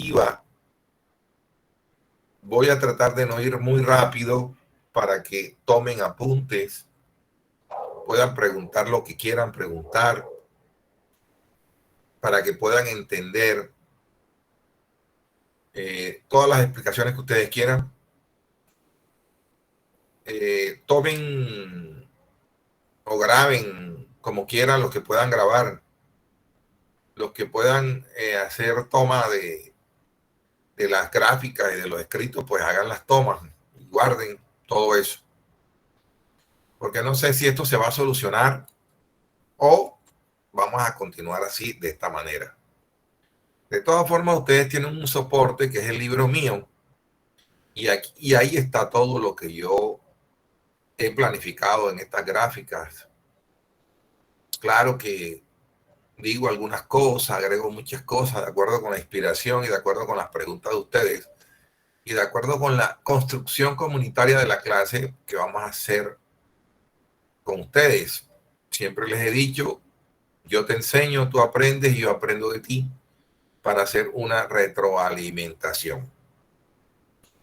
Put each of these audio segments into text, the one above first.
diapositiva. Voy a tratar de no ir muy rápido para que tomen apuntes, puedan preguntar lo que quieran preguntar, para que puedan entender todas las explicaciones que ustedes quieran. Tomen o graben como quieran, los que puedan grabar, los que puedan hacer toma de las gráficas y de los escritos, pues hagan las tomas y guarden todo eso. Porque no sé si esto se va a solucionar o vamos a continuar así, de esta manera. De todas formas, ustedes tienen un soporte que es el libro mío y ahí está todo lo que yo he planificado en estas gráficas. Claro que digo algunas cosas, agrego muchas cosas de acuerdo con la inspiración y de acuerdo con las preguntas de ustedes y de acuerdo con la construcción comunitaria de la clase que vamos a hacer con ustedes. Siempre les he dicho, yo te enseño, tú aprendes y yo aprendo de ti para hacer una retroalimentación.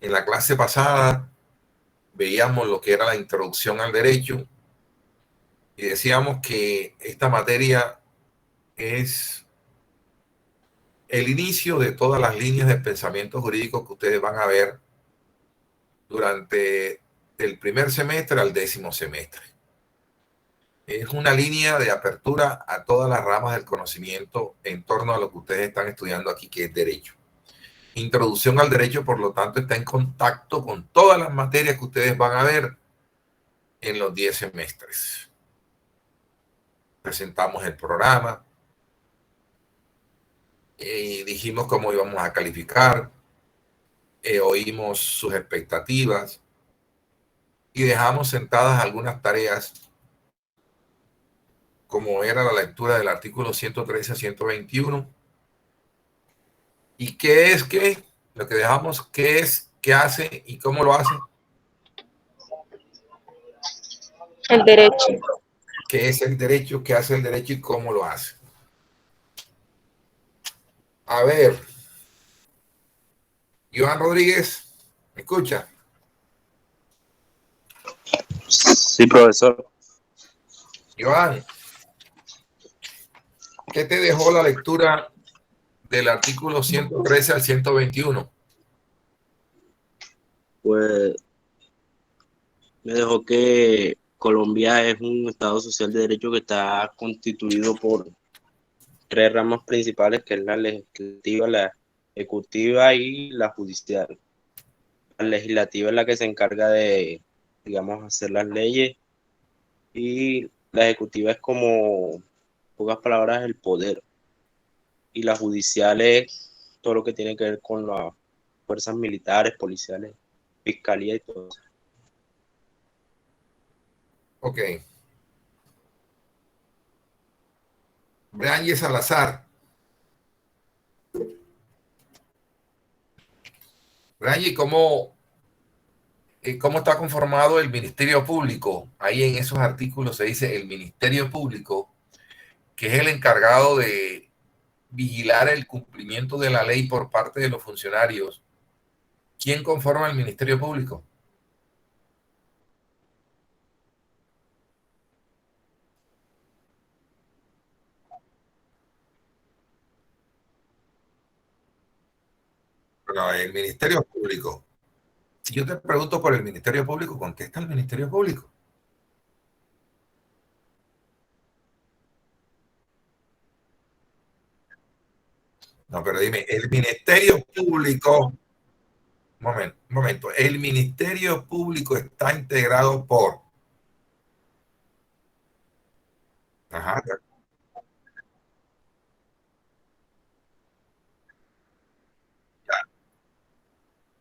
En la clase pasada veíamos lo que era la introducción al derecho y decíamos que esta materia es el inicio de todas las líneas de pensamiento jurídico que ustedes van a ver durante el primer semestre al 10º semestre. Es una línea de apertura a todas las ramas del conocimiento en torno a lo que ustedes están estudiando aquí, que es derecho. Introducción al derecho, por lo tanto, está en contacto con todas las materias que ustedes van a ver en los 10 semestres. Presentamos el programa, dijimos cómo íbamos a calificar, oímos sus expectativas y dejamos sentadas algunas tareas, como era la lectura del artículo 113 a 121. ¿Y qué es qué? Lo que dejamos, ¿qué es, qué hace y cómo lo hace? El derecho. ¿Qué es el derecho? ¿Qué hace el derecho y cómo lo hace? A ver, Iván Rodríguez, ¿me escucha? Sí, profesor. Iván, ¿qué te dejó la lectura del artículo 113 al 121? Pues me dejó que Colombia es un Estado social de derecho que está constituido por tres ramas principales, que es la legislativa, la ejecutiva y la judicial. La legislativa es la que se encarga de, digamos, hacer las leyes, y la ejecutiva es como, en pocas palabras, el poder. Y la judicial es todo lo que tiene que ver con las fuerzas militares, policiales, fiscalía y todo eso. Ok. Brian Salazar. Brian, ¿cómo está conformado el Ministerio Público? Ahí en esos artículos se dice el Ministerio Público, que es el encargado de vigilar el cumplimiento de la ley por parte de los funcionarios. ¿Quién conforma el Ministerio Público? Bueno, el Ministerio Público. Si yo te pregunto por el Ministerio Público, contesta el Ministerio Público. No, pero dime, el Ministerio Público, un momento, el Ministerio Público está integrado por, ajá,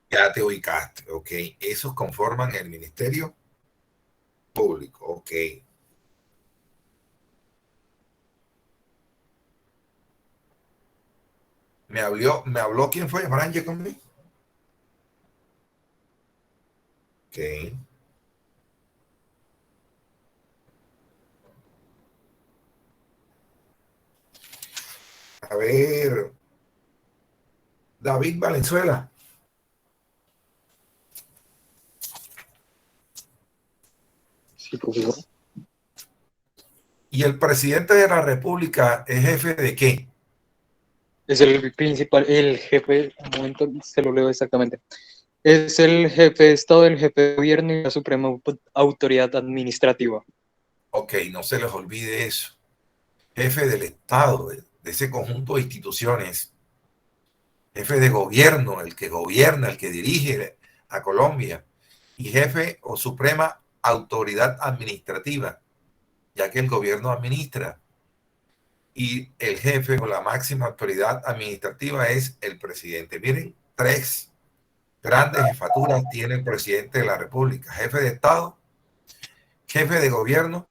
ya te ubicaste, ok, esos conforman el Ministerio Público, ok. Me habló quién fue, Franje conmigo. Ok. A ver, David Valenzuela. Sí, por favor. ¿Y el presidente de la República es jefe de qué? Es el principal, el jefe, un momento, se lo leo exactamente. Es el jefe de Estado, el jefe de gobierno y la suprema autoridad administrativa. Ok, no se les olvide eso. Jefe del Estado, de ese conjunto de instituciones. Jefe de gobierno, el que gobierna, el que dirige a Colombia. Y jefe o suprema autoridad administrativa, ya que el gobierno administra. Y el jefe o la máxima autoridad administrativa es el presidente. Miren, 3 grandes jefaturas tiene el presidente de la República: jefe de Estado, jefe de gobierno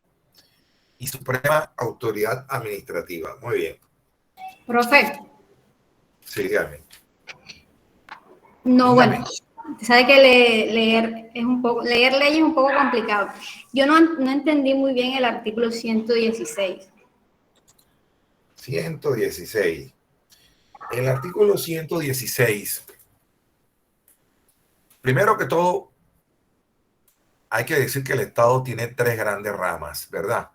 y suprema autoridad administrativa. Muy bien. Profe, Sí, dígame. no, Dígame. bueno, sabe que leer leyes es un poco complicado. Yo no entendí muy bien el artículo 116. 116. El artículo 116. Primero que todo, hay que decir que el Estado tiene 3 grandes ramas, ¿verdad?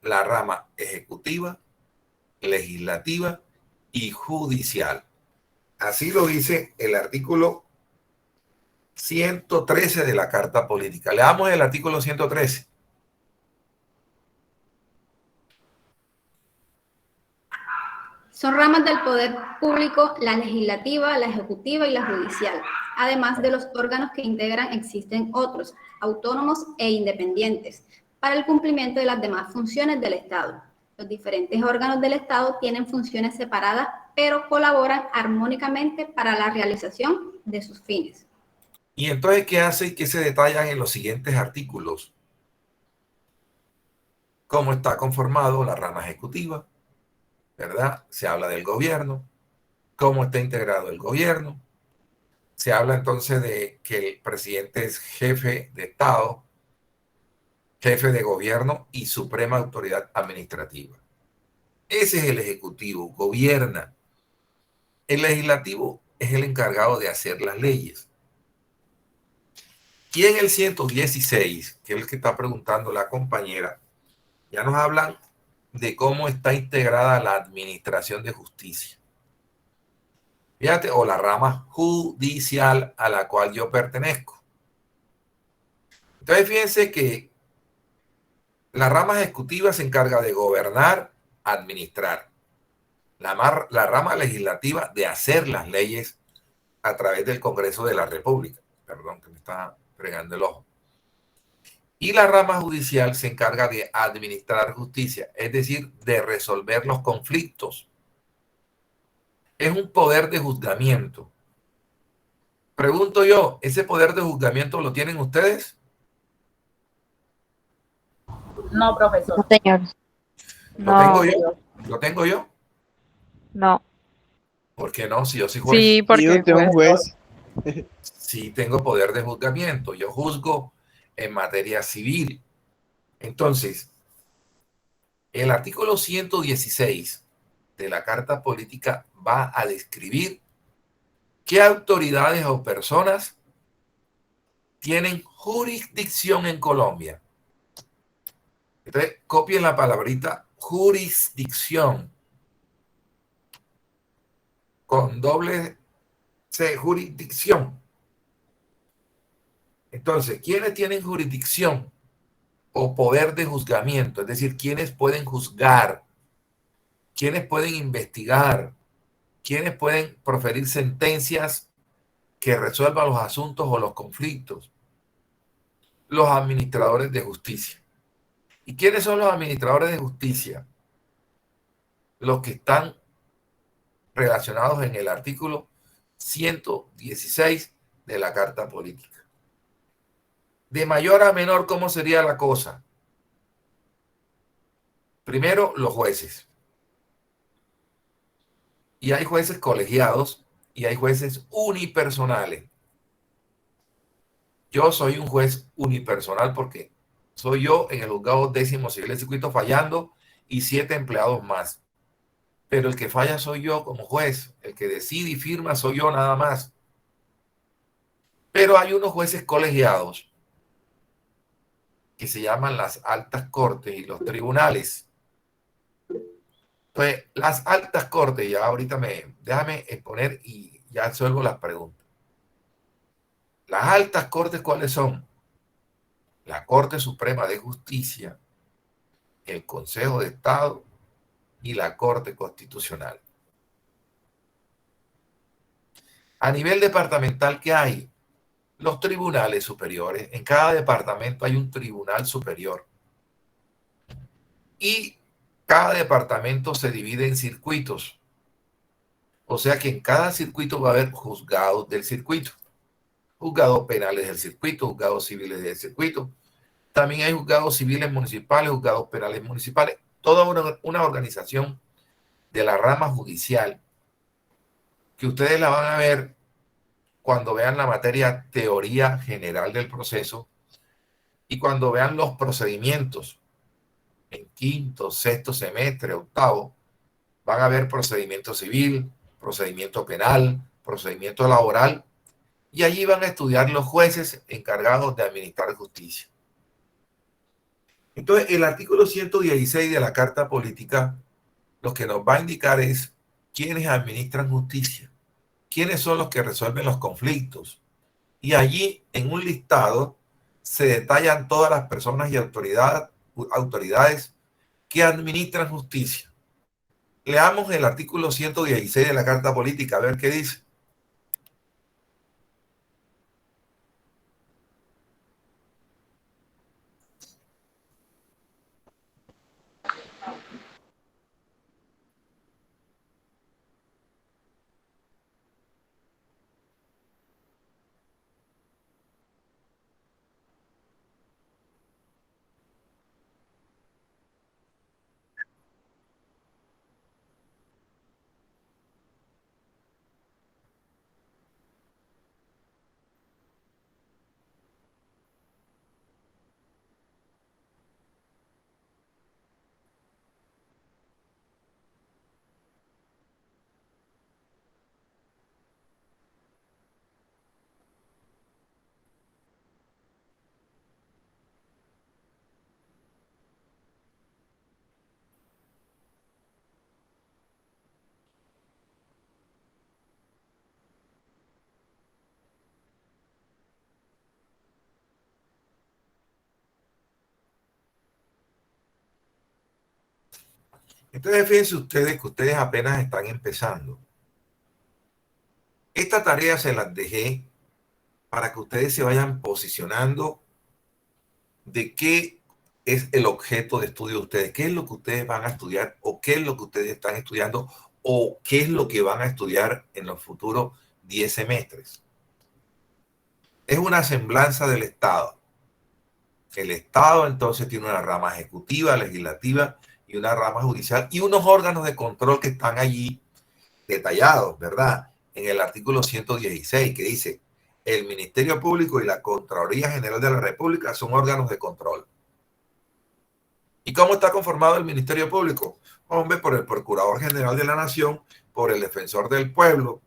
La rama ejecutiva, legislativa y judicial. Así lo dice el artículo 113 de la Carta Política. Leamos el artículo 113. Son ramas del poder público la legislativa, la ejecutiva y la judicial. Además de los órganos que integran, existen otros, autónomos e independientes, para el cumplimiento de las demás funciones del Estado. Los diferentes órganos del Estado tienen funciones separadas, pero colaboran armónicamente para la realización de sus fines. Y entonces, ¿qué hace y qué se detallan en los siguientes artículos? Cómo está conformado la rama ejecutiva, ¿verdad? Se habla del gobierno, cómo está integrado el gobierno. Se habla entonces de que el presidente es jefe de Estado, jefe de gobierno y suprema autoridad administrativa. Ese es el ejecutivo, gobierna. El legislativo es el encargado de hacer las leyes. Y en el 116, que es el que está preguntando la compañera, ya nos hablan de cómo está integrada la administración de justicia. Fíjate, o la rama judicial a la cual yo pertenezco. Entonces, fíjense que la rama ejecutiva se encarga de gobernar, administrar. La rama legislativa de hacer las leyes a través del Congreso de la República. Perdón, que me está fregando el ojo. Y la rama judicial se encarga de administrar justicia, es decir, de resolver los conflictos. Es un poder de juzgamiento. Pregunto yo, ¿ese poder de juzgamiento lo tienen ustedes? No, profesor. No, señor. ¿Lo No, tengo yo? ¿Lo tengo yo? no. ¿Por qué no? Si yo soy juez. Sí, porque usted es un juez. Sí tengo poder de juzgamiento. Yo juzgo en materia civil. Entonces, el artículo 116 de la Carta Política va a describir qué autoridades o personas tienen jurisdicción en Colombia. Entonces, copien la palabrita jurisdicción con doble C, jurisdicción. Entonces, ¿quiénes tienen jurisdicción o poder de juzgamiento? Es decir, ¿quiénes pueden juzgar? ¿Quiénes pueden investigar? ¿Quiénes pueden proferir sentencias que resuelvan los asuntos o los conflictos? Los administradores de justicia. ¿Y quiénes son los administradores de justicia? Los que están relacionados en el artículo 116 de la Carta Política. De mayor a menor, ¿cómo sería la cosa? Primero, los jueces. Y hay jueces colegiados y hay jueces unipersonales. Yo soy un juez unipersonal porque soy yo en el juzgado 10º civil del circuito fallando y 7 empleados más. pero el que falla soy yo como juez, el que decide y firma soy yo nada más. Pero hay unos jueces colegiados que se llaman las altas cortes y los tribunales. Pues las altas cortes, ya ahorita déjame exponer y ya resuelvo las preguntas. Las altas cortes, ¿cuáles son? La Corte Suprema de Justicia, el Consejo de Estado y la Corte Constitucional. A nivel departamental, ¿qué hay? Los tribunales superiores. En cada departamento hay un tribunal superior. Y cada departamento se divide en circuitos. O sea que en cada circuito va a haber juzgados del circuito. Juzgados penales del circuito, juzgados civiles del circuito. También hay juzgados civiles municipales, juzgados penales municipales. Toda una organización de la rama judicial que ustedes la van a ver cuando vean la materia teoría general del proceso y cuando vean los procedimientos en quinto, sexto semestre, octavo, van a ver procedimiento civil, procedimiento penal, procedimiento laboral, y allí van a estudiar los jueces encargados de administrar justicia. Entonces, el artículo 116 de la Carta Política lo que nos va a indicar es quiénes administran justicia, quiénes son los que resuelven los conflictos. Y allí, en un listado, se detallan todas las personas y autoridades que administran justicia. Leamos el artículo 116 de la Carta Política, a ver qué dice. Entonces, fíjense ustedes que ustedes apenas están empezando. Esta tarea se las dejé para que ustedes se vayan posicionando de qué es el objeto de estudio de ustedes, qué es lo que ustedes van a estudiar o qué es lo que ustedes están estudiando o qué es lo que van a estudiar en los futuros 10 semestres. Es una semblanza del Estado. El Estado entonces tiene una rama ejecutiva, legislativa y una rama judicial y unos órganos de control que están allí detallados, ¿verdad? En el artículo 116 que dice, el Ministerio Público y la Contraloría General de la República son órganos de control. ¿Y cómo está conformado el Ministerio Público? Hombre, por el Procurador General de la Nación, por el Defensor del Pueblo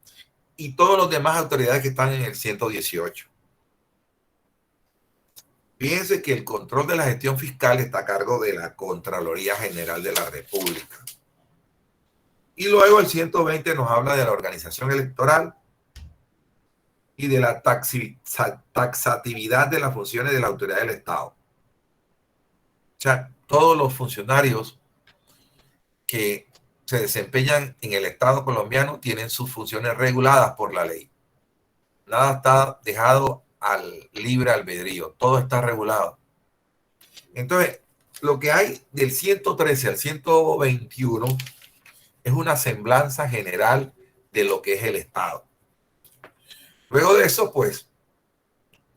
y todos los demás autoridades que están en el 118. Fíjense que el control de la gestión fiscal está a cargo de la Contraloría General de la República. Y luego el 120 nos habla de la organización electoral y de la taxatividad de las funciones de la autoridad del Estado. O sea, todos los funcionarios que se desempeñan en el Estado colombiano tienen sus funciones reguladas por la ley. Nada está dejado al libre albedrío, todo está regulado. Entonces, lo que hay del 113 al 121 es una semblanza general de lo que es el Estado. Luego de eso, pues,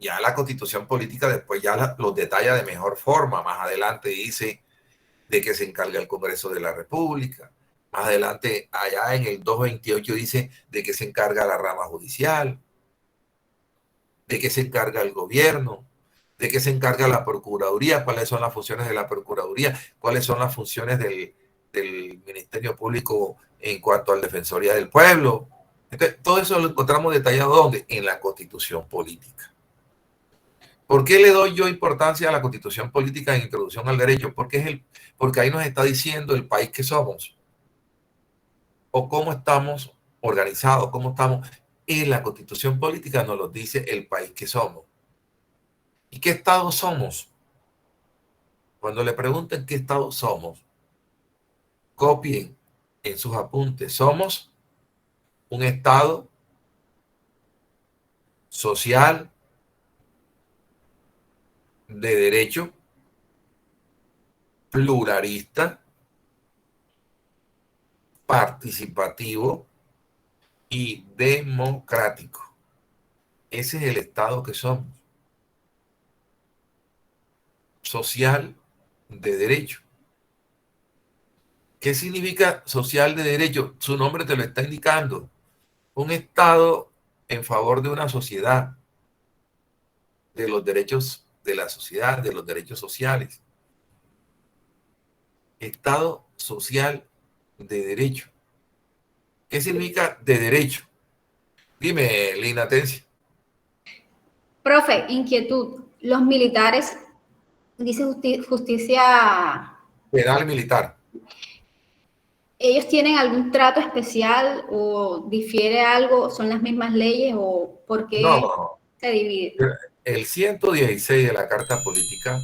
ya la Constitución Política después ya los detalla de mejor forma. Más adelante dice de qué se encarga el Congreso de la República. Más adelante, allá en el 228 dice de qué se encarga la rama judicial, de qué se encarga el gobierno, de qué se encarga la Procuraduría, cuáles son las funciones de la Procuraduría, cuáles son las funciones del del Ministerio Público en cuanto a la Defensoría del Pueblo. Entonces, todo eso lo encontramos detallado ¿dónde? En la Constitución Política. ¿Por qué le doy yo importancia a la Constitución Política en introducción al derecho? Porque ahí nos está diciendo el país que somos o cómo estamos organizados, cómo estamos. En la Constitución Política nos lo dice el país que somos. ¿Y qué Estado somos? Cuando le pregunten qué Estado somos, copien en sus apuntes. Somos un Estado social, de derecho, pluralista, participativo y democrático. Ese es el Estado que somos. Social, de derecho. ¿Qué significa social de derecho? Su nombre te lo está indicando. Un Estado en favor de una sociedad, de los derechos de la sociedad, de los derechos sociales. Estado social de derecho. ¿Qué significa de derecho? Dime, Lina Tencia. Profe, inquietud. Los militares, dice justicia, Penal militar. ¿ellos tienen algún trato especial o difiere algo? ¿Son las mismas leyes o por qué No, se divide? el 116 de la Carta Política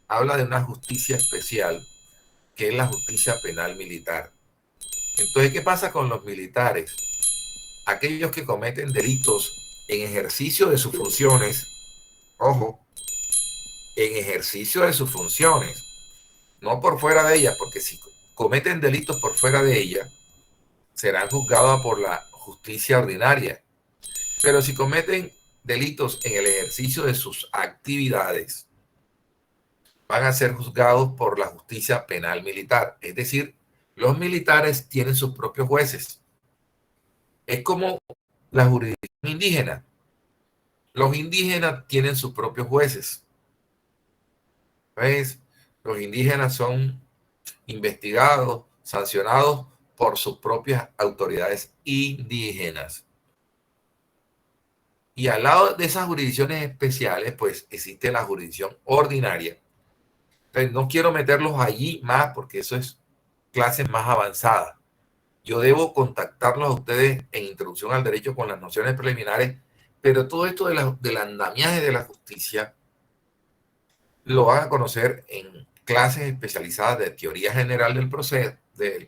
habla de una justicia especial, que es la justicia penal militar. Entonces, ¿qué pasa con los militares? Aquellos que cometen delitos en ejercicio de sus funciones, ojo, en ejercicio de sus funciones, no por fuera de ellas, porque si cometen delitos por fuera de ella, serán juzgados por la justicia ordinaria. Pero si cometen delitos en el ejercicio de sus actividades, van a ser juzgados por la justicia penal militar. Es decir, los militares tienen sus propios jueces. Es como la jurisdicción indígena. Los indígenas tienen sus propios jueces. ¿Ves? Los indígenas son investigados, sancionados por sus propias autoridades indígenas. Y al lado de esas jurisdicciones especiales, pues existe la jurisdicción ordinaria. Entonces, no quiero meterlos allí más porque eso es clases más avanzadas. Yo debo contactarlos a ustedes en introducción al derecho con las nociones preliminares, pero todo esto del andamiaje de la justicia lo van a conocer en clases especializadas de teoría general del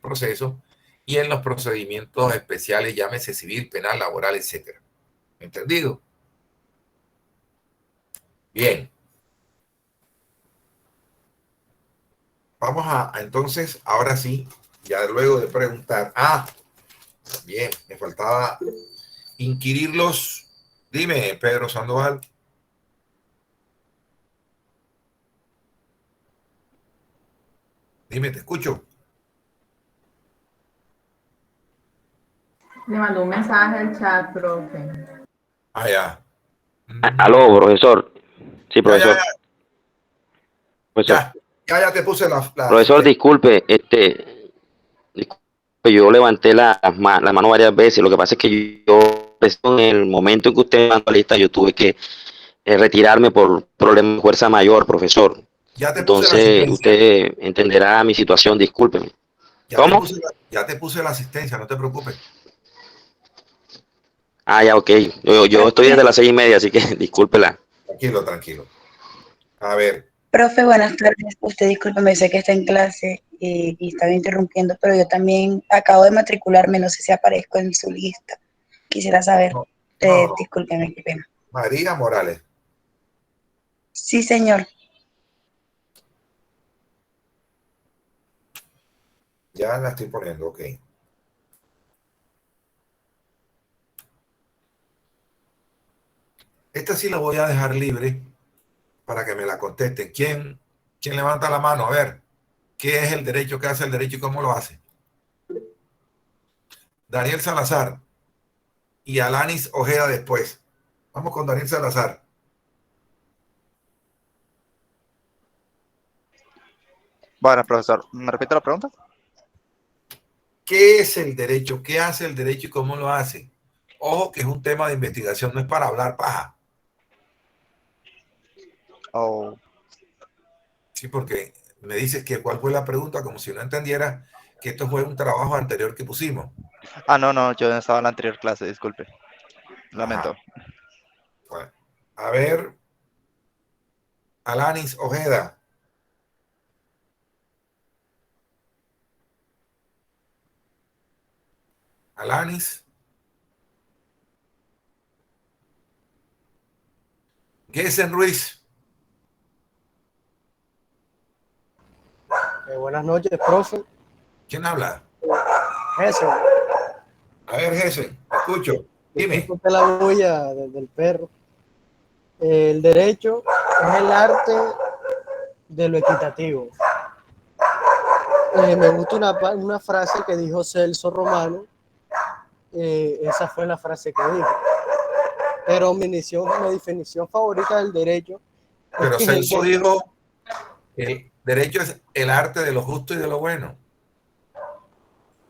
proceso y en los procedimientos especiales, llámese civil, penal, laboral, etcétera. ¿Entendido? Bien. Vamos entonces, ahora sí, ya luego de preguntar. Bien, me faltaba inquirirlos. Dime, Pedro Sandoval. Dime, te escucho. Le mandó un mensaje al chat, profe. Ya. Aló, profesor. Sí, Ya, profesor. Profesor, ya te puse la profesor, disculpe, yo levanté la mano varias veces. Lo que pasa es que yo, en el momento en que usted me mandó la lista, yo tuve que retirarme por problemas de fuerza mayor, profesor. Ya te puse la Entonces, asistencia. usted entenderá mi situación, discúlpeme. ¿Cómo? Ya te puse la asistencia, no te preocupes. Ya, ok. Yo estoy desde las 6:30, así que discúlpela. Tranquilo. A ver. Profe, buenas tardes. Usted discúlpeme, sé que está en clase y estaba interrumpiendo, pero yo también acabo de matricularme, no sé si aparezco en su lista. Quisiera saber. No. Discúlpeme, qué pena. María Morales. Sí, señor. Ya la estoy poniendo, ok. Esta sí la voy a dejar libre para que me la contesten. ¿Quién levanta la mano? A ver, ¿qué es el derecho? ¿Qué hace el derecho y cómo lo hace? Daniel Salazar y Alanis Ojeda después. Vamos con Daniel Salazar. Bueno, profesor, ¿me repite la pregunta? ¿Qué es el derecho? ¿Qué hace el derecho y cómo lo hace? Ojo que es un tema de investigación, no es para hablar paja. Oh. Sí, porque me dices que cuál fue la pregunta, como si no entendiera que esto fue un trabajo anterior que pusimos. Ah, no, yo no estaba en la anterior clase, disculpe. Lamento. Ajá. Bueno, a ver, Alanis Ojeda. Alanis. Gessen Ruiz. Buenas noches, profe. ¿Quién habla? Eso, A ver, Gessen, te escucho. Dime. disculpe la bulla del perro. El derecho es el arte de lo equitativo. Me gusta una frase que dijo Celso Romano. Esa fue la frase que dijo. Pero mi definición favorita del derecho es Pero que es Celso dijo, el derecho es el arte de lo justo y de lo bueno.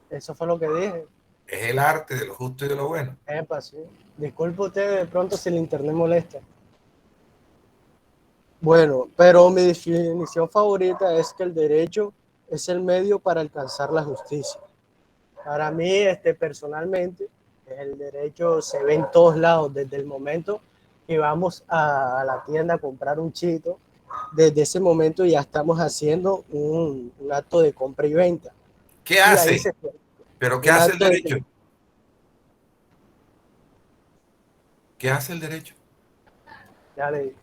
Eso fue lo que dije. Es el arte de lo justo y de lo bueno. Epa, sí. Disculpe usted de pronto si el internet molesta. Bueno, pero mi definición favorita es que el derecho es el medio para alcanzar la justicia. Para mí, personalmente, el derecho se ve en todos lados, desde el momento que vamos a la tienda a comprar un chito, desde ese momento ya estamos haciendo un acto de compra y venta. ¿Qué Y ahí hace? se ¿Pero qué un hace el acto de- derecho? ¿Qué hace el derecho? Ya le digo.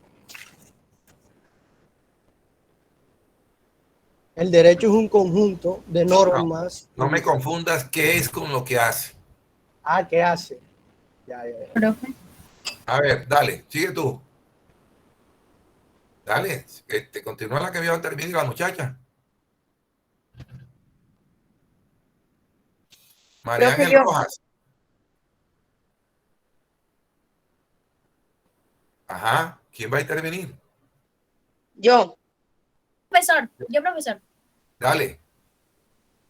El derecho es un conjunto de normas. No me confundas qué es con lo que hace. Ah, ¿qué hace? Ya. Profe. A ver, dale, sigue tú. Dale, continúa la que había terminado la muchacha. María Profe, Ángel yo. Rojas. Ajá, ¿quién va a intervenir? Yo. Profesor. Dale.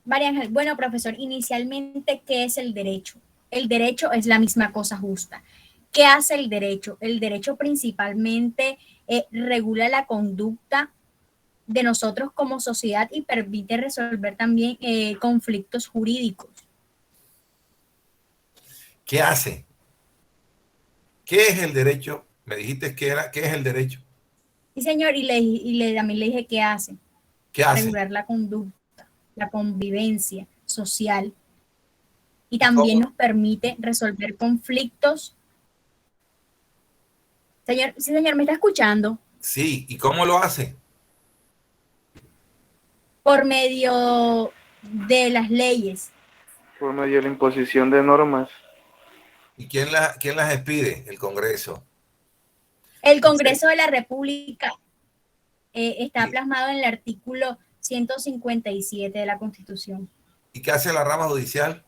María Ángel, bueno, profesor, inicialmente, ¿qué es el derecho? El derecho es la misma cosa justa. ¿Qué hace el derecho? El derecho principalmente regula la conducta de nosotros como sociedad y permite resolver también conflictos jurídicos. ¿Qué hace? ¿Qué es el derecho? Me dijiste que era, ¿qué es el derecho? Sí, señor, también le dije qué hace. ¿Qué hace? Regular la conducta, la convivencia social. Y también nos permite resolver conflictos. Señor, sí, señor, ¿me está escuchando? Sí, ¿y cómo lo hace? Por medio de las leyes. Por medio de la imposición de normas. ¿Y quién las expide? El Congreso. El Congreso de la República está plasmado en el artículo 157 de la Constitución. ¿Y qué hace la rama judicial?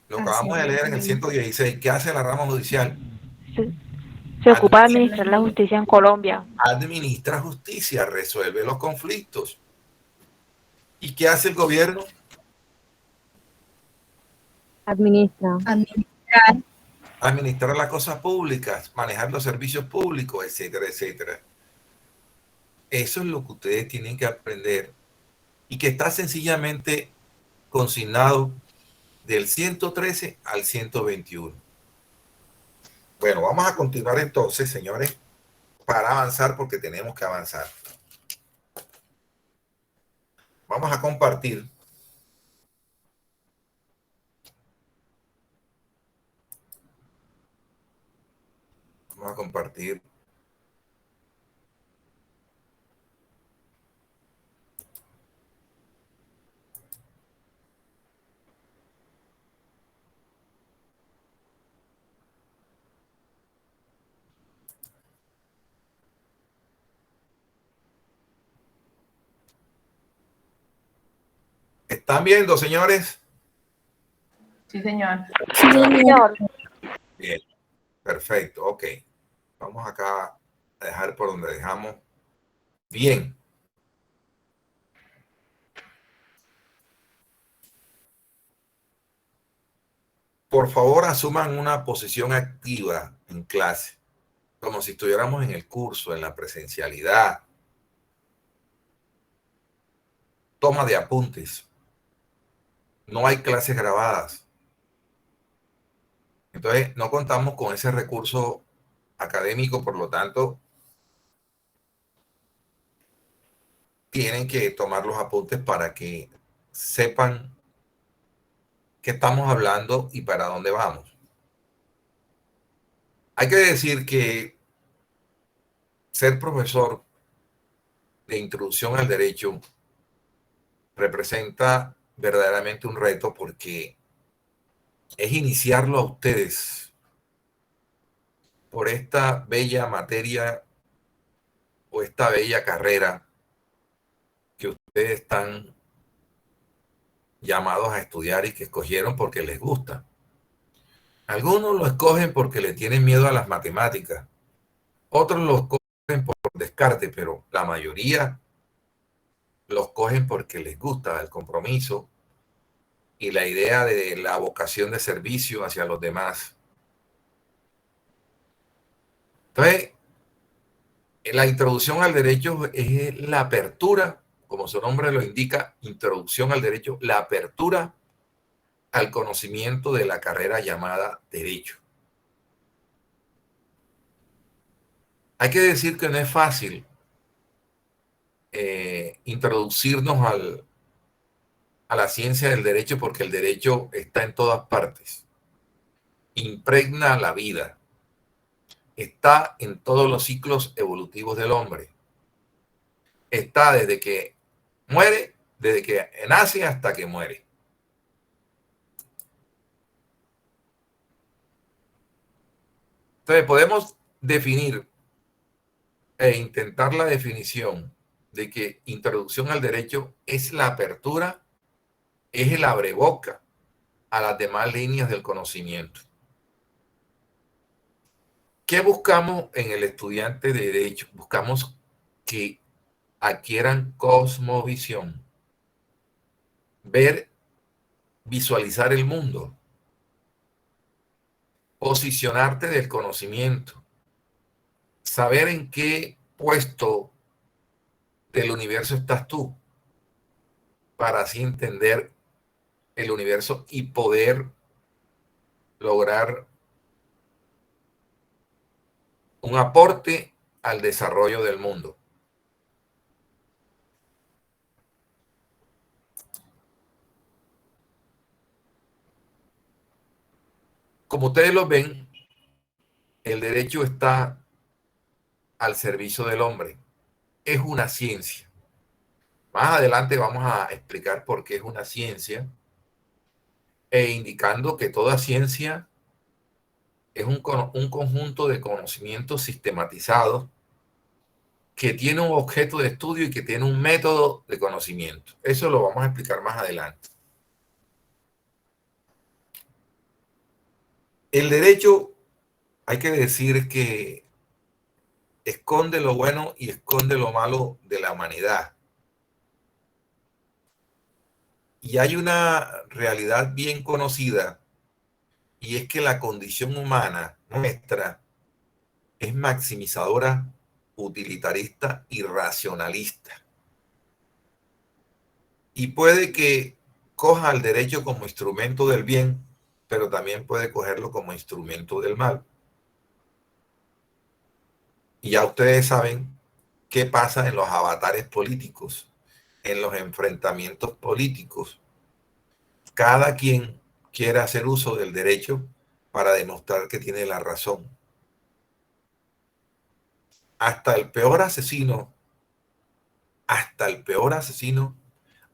Lo acabamos de leer en el 116. ¿Qué hace la rama judicial? Se ocupa de administrar la justicia en Colombia. Administra justicia, resuelve los conflictos. ¿Y qué hace el gobierno? Administra. Administrar las cosas públicas, manejar los servicios públicos, etcétera, etcétera. Eso es lo que ustedes tienen que aprender y que está sencillamente consignado del 113 al 121. Bueno, vamos a continuar entonces, señores, para avanzar porque tenemos que avanzar. Vamos a compartir. Vamos a compartir. ¿Están viendo, señores? Sí, señor. Sí, señor. Bien, perfecto, ok. Vamos acá a dejar por donde dejamos. Bien. por favor asuman una posición activa en clase, como si estuviéramos en el curso, en la presencialidad. Toma de apuntes. No hay clases grabadas. Entonces, no contamos con ese recurso académico, por lo tanto, tienen que tomar los apuntes para que sepan qué estamos hablando y para dónde vamos. Hay que decir que ser profesor de introducción al derecho representa verdaderamente un reto, porque es iniciarlo a ustedes por esta bella materia o esta bella carrera que ustedes están llamados a estudiar y que escogieron porque les gusta. Algunos lo escogen porque le tienen miedo a las matemáticas, otros lo escogen por descarte, pero la mayoría los cogen porque les gusta el compromiso y la idea de la vocación de servicio hacia los demás. Entonces, la introducción al derecho es la apertura, como su nombre lo indica, introducción al derecho, la apertura al conocimiento de la carrera llamada derecho. Hay que decir que no es fácil introducirnos a la ciencia del derecho, porque el derecho está en todas partes, impregna la vida, está en todos los ciclos evolutivos del hombre, está desde que muere, desde que nace hasta que muere. Entonces podemos definir e intentar la definición de que introducción al derecho es la apertura, es el abreboca a las demás líneas del conocimiento. ¿Qué buscamos en el estudiante de derecho? Buscamos que adquieran cosmovisión, ver, visualizar el mundo, posicionarte del conocimiento, saber en qué puesto del universo estás tú, para así entender el universo y poder lograr un aporte al desarrollo del mundo. Como ustedes lo ven, el derecho está al servicio del hombre. Es una ciencia. Más adelante vamos a explicar por qué es una ciencia, e indicando que toda ciencia es un conjunto de conocimientos sistematizados que tiene un objeto de estudio y que tiene un método de conocimiento. Eso lo vamos a explicar más adelante. El derecho, hay que decir que esconde lo bueno y esconde lo malo de la humanidad. Y hay una realidad bien conocida, y es que la condición humana nuestra es maximizadora, utilitarista y racionalista. Y puede que coja al derecho como instrumento del bien, pero también puede cogerlo como instrumento del mal. Y ya ustedes saben qué pasa en los avatares políticos, en los enfrentamientos políticos. Cada quien quiere hacer uso del derecho para demostrar que tiene la razón. Hasta el peor asesino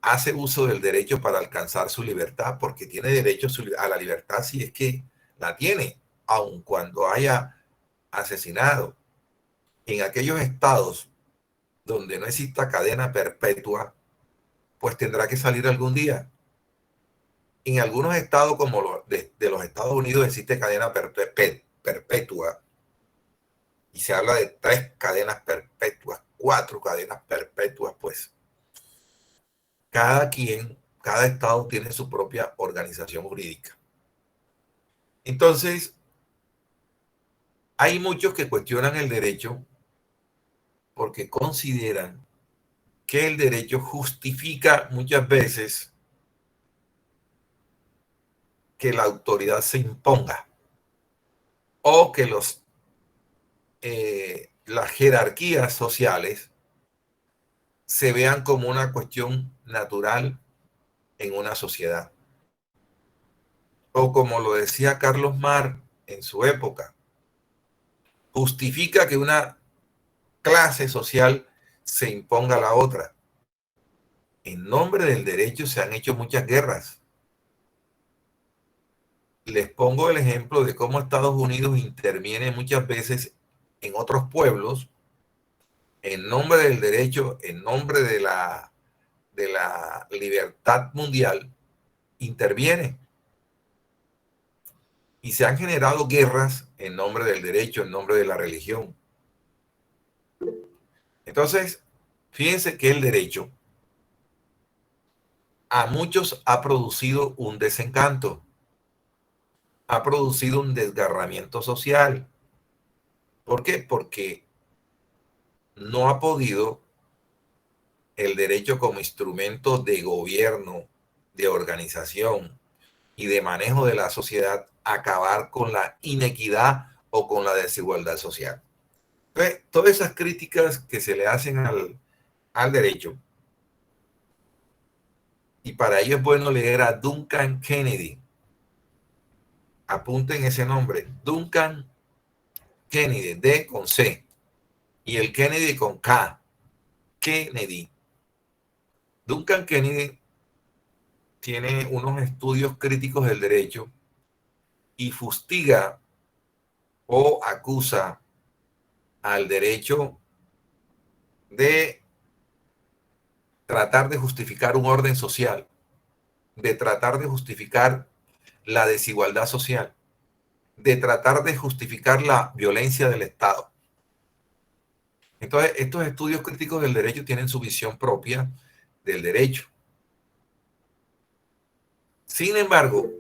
hace uso del derecho para alcanzar su libertad, porque tiene derecho a la libertad si es que la tiene, aun cuando haya asesinado. En aquellos estados donde no exista cadena perpetua, pues tendrá que salir algún día. En algunos estados como de los Estados Unidos existe cadena perpetua, y se habla de 3 cadenas perpetuas, 4 cadenas perpetuas, pues. Cada estado tiene su propia organización jurídica. Entonces, hay muchos que cuestionan el derecho porque consideran que el derecho justifica muchas veces que la autoridad se imponga o que las jerarquías sociales se vean como una cuestión natural en una sociedad. O como lo decía Carlos Marx en su época, justifica que una clase social se imponga a la otra. En nombre del derecho se han hecho muchas guerras. Les pongo el ejemplo de cómo Estados Unidos interviene muchas veces en otros pueblos en nombre del derecho, en nombre de la libertad mundial, interviene. Y se han generado guerras en nombre del derecho, en nombre de la religión. Entonces, fíjense que el derecho a muchos ha producido un desencanto, ha producido un desgarramiento social. ¿Por qué? Porque no ha podido el derecho como instrumento de gobierno, de organización y de manejo de la sociedad acabar con la inequidad o con la desigualdad social. Entonces, todas esas críticas que se le hacen al derecho, y para ello es bueno leer a Duncan Kennedy. Apunten ese nombre, Duncan Kennedy, D con C, y el Kennedy con K, Kennedy. Duncan Kennedy tiene unos estudios críticos del derecho y fustiga o acusa al derecho de tratar de justificar un orden social, de tratar de justificar la desigualdad social, de tratar de justificar la violencia del Estado. Entonces, estos estudios críticos del derecho tienen su visión propia del derecho. Sin embargo,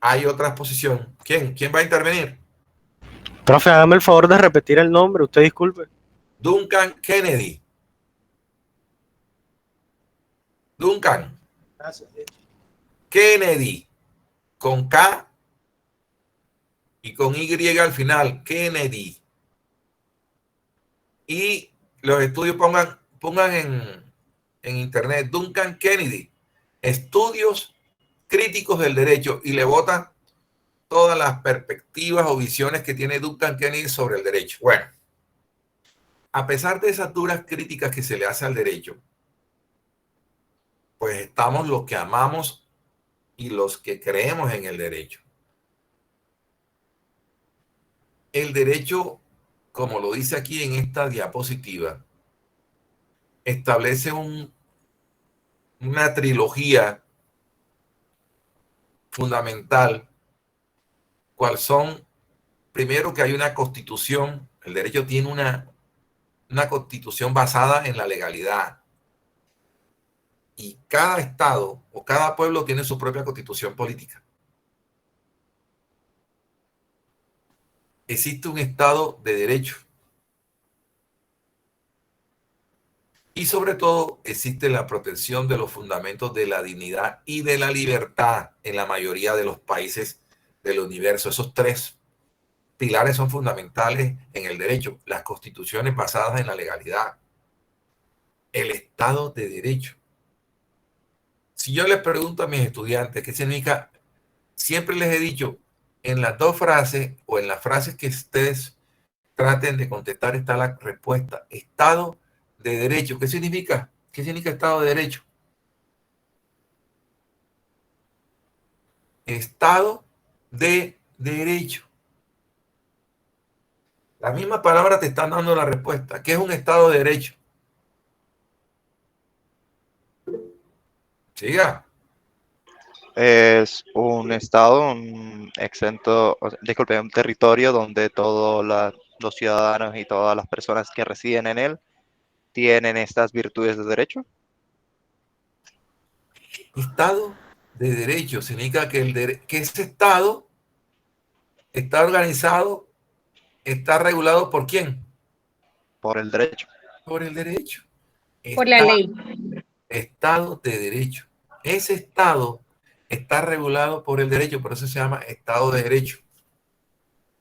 hay otra exposición. ¿Quién va a intervenir? Profe, hágame el favor de repetir el nombre, usted disculpe. Duncan Kennedy. Duncan. Gracias. Kennedy. Con K y con Y al final. Kennedy. Y los estudios pongan en internet Duncan Kennedy. Estudios críticos del derecho y le botan todas las perspectivas o visiones que tiene Duncan Kennedy sobre el derecho. Bueno, a pesar de esas duras críticas que se le hace al derecho, pues estamos los que amamos y los que creemos en el derecho. El derecho, como lo dice aquí en esta diapositiva, establece una trilogía fundamental, cuál son, primero, que hay una constitución. El derecho tiene una constitución basada en la legalidad. Y cada estado o cada pueblo tiene su propia constitución política. Existe un estado de derecho. Y sobre todo existe la protección de los fundamentos de la dignidad y de la libertad en la mayoría de los países del universo. Esos tres pilares son fundamentales en el derecho. Las constituciones basadas en la legalidad. El Estado de Derecho. Si yo les pregunto a mis estudiantes qué significa, siempre les he dicho, en las dos frases o en las frases que ustedes traten de contestar está la respuesta. Estado de Derecho. ¿Qué significa? ¿Qué significa Estado de Derecho? Estado de Derecho. La misma palabra te están dando la respuesta. ¿Qué es un Estado de Derecho? Siga. Es un estado, exento, disculpe, un territorio donde todos los ciudadanos y todas las personas que residen en él tienen estas virtudes de derecho. Estado de Derecho significa que ese Estado está organizado, está regulado ¿por quién? Por el derecho. Por el derecho. Por la ley. Estado de derecho. Ese estado está regulado por el derecho, por eso se llama Estado de Derecho.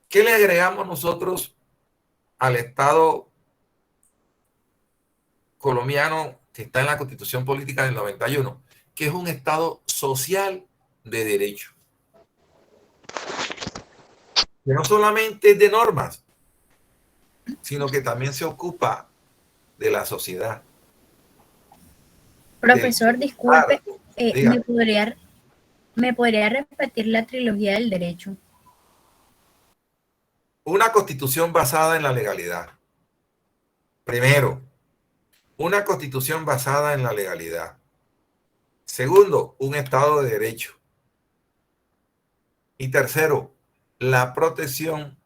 ¿Qué le agregamos nosotros al Estado colombiano que está en la Constitución Política del 91? Que es un Estado social de derecho. Que no solamente es de normas, sino que también se ocupa de la sociedad. Profesor, disculpe, Diga. ¿me podría repetir la trilogía del derecho? Una constitución basada en la legalidad. Primero, una constitución basada en la legalidad. Segundo, un Estado de Derecho. Y tercero, la protección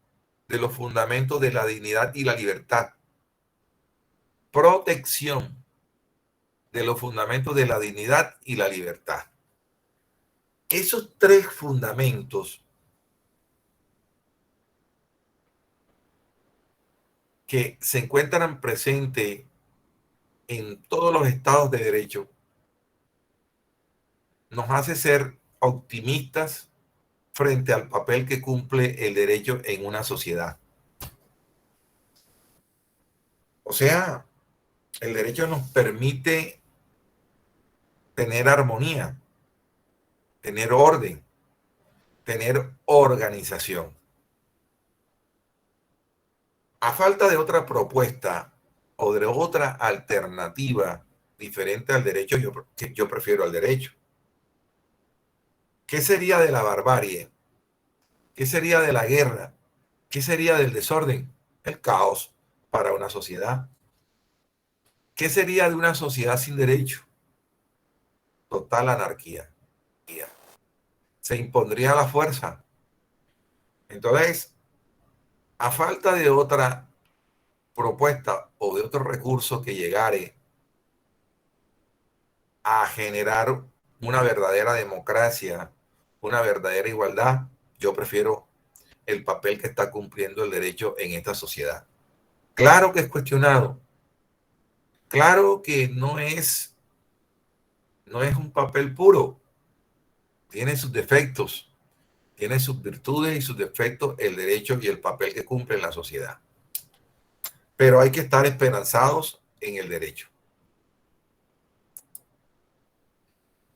de los fundamentos de la dignidad y la libertad. Protección de los fundamentos de la dignidad y la libertad. Esos tres fundamentos que se encuentran presentes en todos los estados de derecho nos hace ser optimistas frente al papel que cumple el derecho en una sociedad. O sea, el derecho nos permite tener armonía, tener orden, tener organización. A falta de otra propuesta o de otra alternativa diferente al derecho, yo prefiero al derecho. ¿Qué sería de la barbarie? ¿Qué sería de la guerra? ¿Qué sería del desorden? El caos para una sociedad. ¿Qué sería de una sociedad sin derecho? Total anarquía. Se impondría la fuerza. Entonces, a falta de otra propuesta o de otro recurso que llegare a generar una verdadera democracia, una verdadera igualdad, yo prefiero el papel que está cumpliendo el derecho en esta sociedad. Claro que es cuestionado. Claro que no es un papel puro. Tiene sus defectos, tiene sus virtudes y sus defectos el derecho y el papel que cumple en la sociedad. Pero hay que estar esperanzados en el derecho.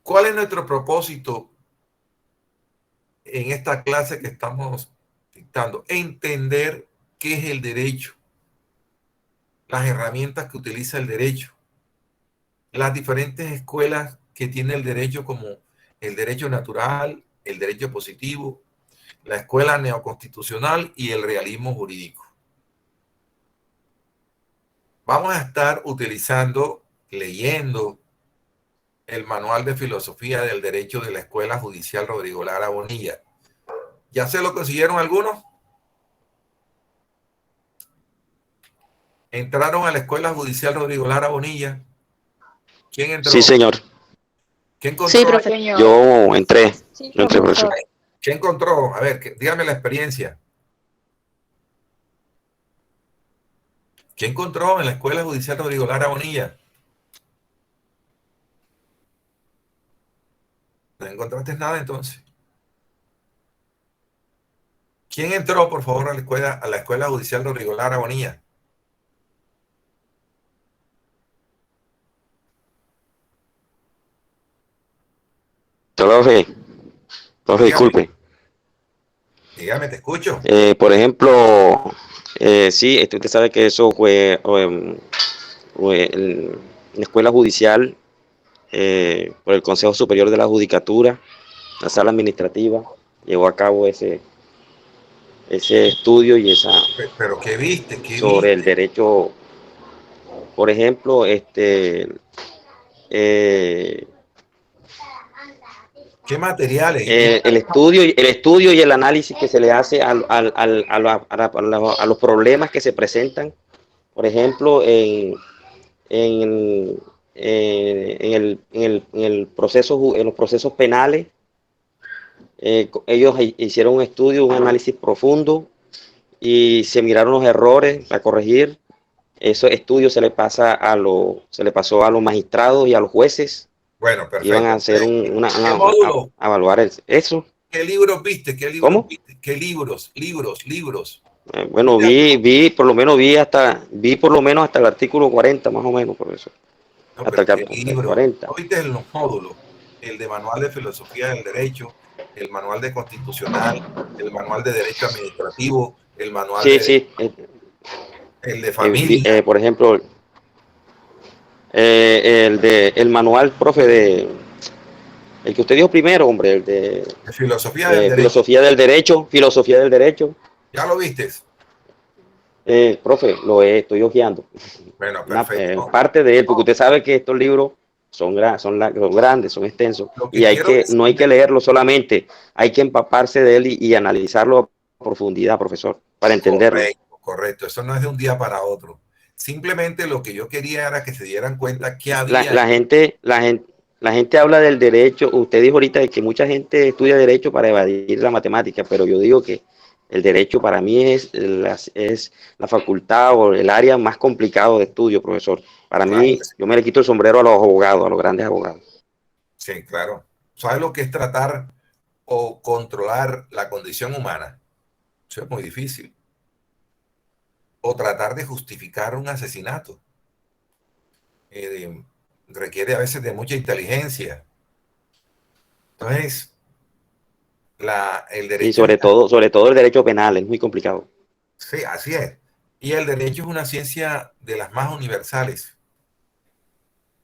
¿Cuál es nuestro propósito en esta clase que estamos dictando? Entender qué es el derecho, las herramientas que utiliza el derecho, las diferentes escuelas que tiene el derecho, como el derecho natural, el derecho positivo, la escuela neoconstitucional y el realismo jurídico. Vamos a estar utilizando, leyendo el manual de filosofía del derecho de la Escuela Judicial Rodrigo Lara Bonilla. ¿Ya se lo consiguieron algunos? ¿Entraron a la Escuela Judicial Rodrigo Lara Bonilla? ¿Quién entró? Sí, señor. ¿Quién encontró? Sí, profesor. Yo entré. Sí, Yo entré, profesor. profesor. ¿Qué encontró? A ver, dígame la experiencia. ¿Qué encontró en la Escuela Judicial Rodrigo Lara Bonilla? ¿No encontraste nada entonces? ¿Quién entró, por favor, a la Escuela Judicial Rodrigo Lara Bonilla? Profe, Dígame. disculpe. Dígame, te escucho. Por ejemplo, sí, usted sabe que eso fue en la escuela judicial por el Consejo Superior de la Judicatura, la sala administrativa, llevó a cabo ese estudio y esa ¿Pero qué viste? ¿Qué sobre viste? el derecho, por ejemplo, ¿Qué materiales? el estudio y el análisis que se le hace a los problemas que se presentan, por ejemplo, en los procesos penales, Ellos hicieron un estudio, un análisis profundo y se miraron los errores a corregir. Esos estudios se le pasó a los magistrados y a los jueces. Bueno, perfecto. Iban a hacer ¿Qué módulo? a evaluar eso. ¿Qué libros viste? ¿Qué libros ¿Cómo? viste? ¿Qué libros? Bueno, vi por lo menos hasta el artículo 40, más o menos, profesor. No, Hasta pero el ¿qué libro? 40. ¿No viste en los módulos? El de Manual de Filosofía del Derecho, el Manual de Constitucional, el Manual de Derecho Administrativo, el Manual Sí. el de Familia. Por ejemplo, el manual, profe, el que usted dijo primero, hombre, el de Filosofía del Derecho. Filosofía del Derecho. ¿Ya lo viste? Profe, estoy hojeando. Bueno, perfecto. Parte de él, porque usted sabe que estos libros son grandes, son extensos, y no hay que leerlo solamente, hay que empaparse de él y analizarlo a profundidad, profesor, para entenderlo. Correcto. Eso no es de un día para otro. Simplemente lo que yo quería era que se dieran cuenta que había... La gente habla del derecho. Usted dijo ahorita que mucha gente estudia derecho para evadir la matemática, pero yo digo que el derecho para mí es la facultad o el área más complicado de estudio, profesor. Para mí, yo me le quito el sombrero a los abogados, a los grandes abogados. Sí, claro. ¿Sabes lo que es tratar o controlar la condición humana? Eso es muy difícil. O tratar de justificar un asesinato. Requiere a veces de mucha inteligencia. Entonces, el derecho... Y sobre todo el derecho penal, es muy complicado. Sí, así es. Y el derecho es una ciencia de las más universales.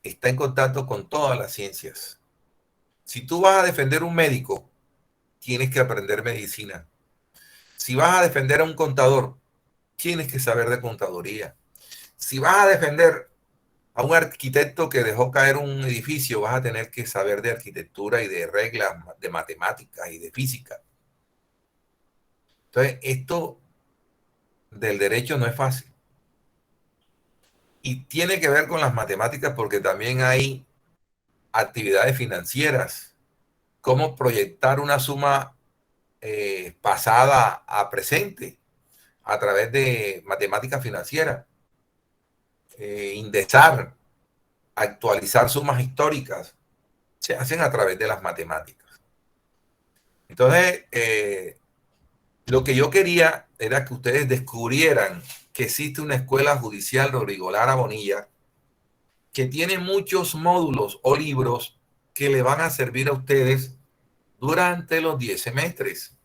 Está en contacto con todas las ciencias. Si tú vas a defender a un médico, tienes que aprender medicina. Si vas a defender a un contador, tienes que saber de contaduría. Si vas a defender a un arquitecto que dejó caer un edificio, vas a tener que saber de arquitectura y de reglas de matemáticas y de física. Entonces, esto del derecho no es fácil. Y tiene que ver con las matemáticas porque también hay actividades financieras. Cómo proyectar una suma pasada a presente a través de matemáticas financieras. Indexar, actualizar sumas históricas, se hacen a través de las matemáticas. Entonces, lo que yo quería era que ustedes descubrieran que existe una escuela judicial Rodrigo Lara Bonilla que tiene muchos módulos o libros que le van a servir a ustedes durante los 10 semestres.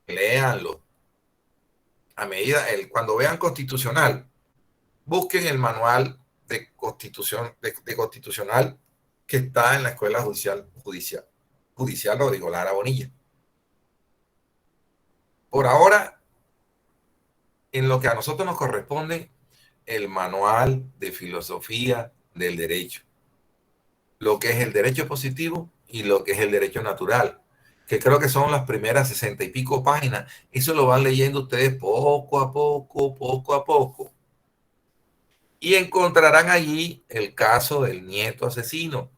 Léanlo. A medida, cuando vean constitucional, busquen el manual de constitucional que está en la Escuela Judicial Rodrigo Lara Bonilla. Por ahora, en lo que a nosotros nos corresponde, el manual de filosofía del derecho, lo que es el derecho positivo y lo que es el derecho natural, que creo que son las primeras 60 y pico páginas. Eso lo van leyendo ustedes poco a poco. Y encontrarán allí el caso del nieto asesino.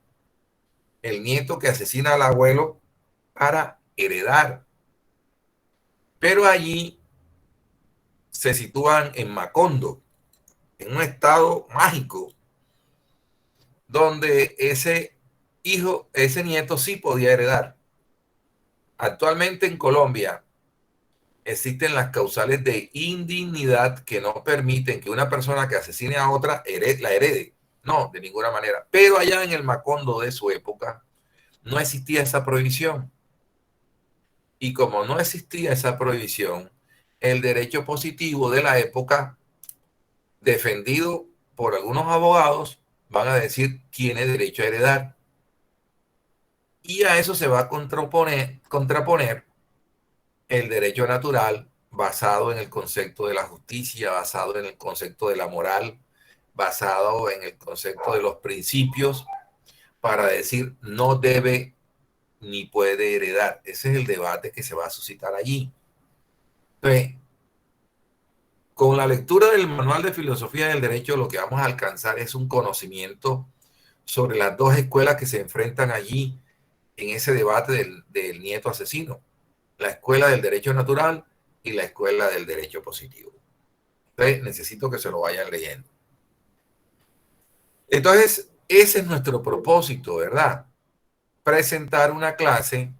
El nieto que asesina al abuelo para heredar. Pero allí se sitúan en Macondo, en un estado mágico, donde ese nieto sí podía heredar. Actualmente en Colombia existen las causales de indignidad que no permiten que una persona que asesine a otra la herede. No, de ninguna manera. Pero allá en el Macondo de su época no existía esa prohibición. Y como no existía esa prohibición, el derecho positivo de la época, defendido por algunos abogados, van a decir tiene derecho a heredar. Y a eso se va a contraponer el derecho natural, basado en el concepto de la justicia, basado en el concepto de la moral, basado en el concepto de los principios, para decir no debe ni puede heredar. Ese es el debate que se va a suscitar allí. Entonces, con la lectura del Manual de Filosofía del Derecho, lo que vamos a alcanzar es un conocimiento sobre las dos escuelas que se enfrentan allí en ese debate del nieto asesino. La escuela del derecho natural y la escuela del derecho positivo. Entonces, necesito que se lo vayan leyendo. Entonces, ese es nuestro propósito, ¿verdad? Presentar una clase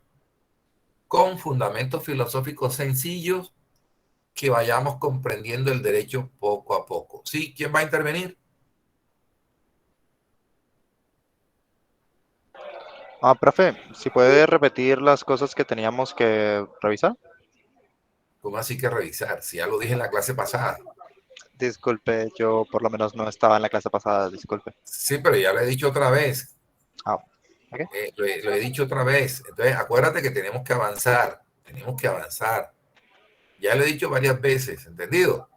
con fundamentos filosóficos sencillos que vayamos comprendiendo el derecho poco a poco. ¿Sí? ¿Quién va a intervenir? Profe, si puede repetir las cosas que teníamos que revisar. ¿Cómo así que revisar? Si ya lo dije en la clase pasada. Disculpe, yo por lo menos no estaba en la clase pasada, disculpe. Sí, pero ya lo he dicho otra vez. Okay. Lo he dicho otra vez. Entonces, acuérdate que tenemos que avanzar. Tenemos que avanzar. Ya lo he dicho varias veces, ¿entendido?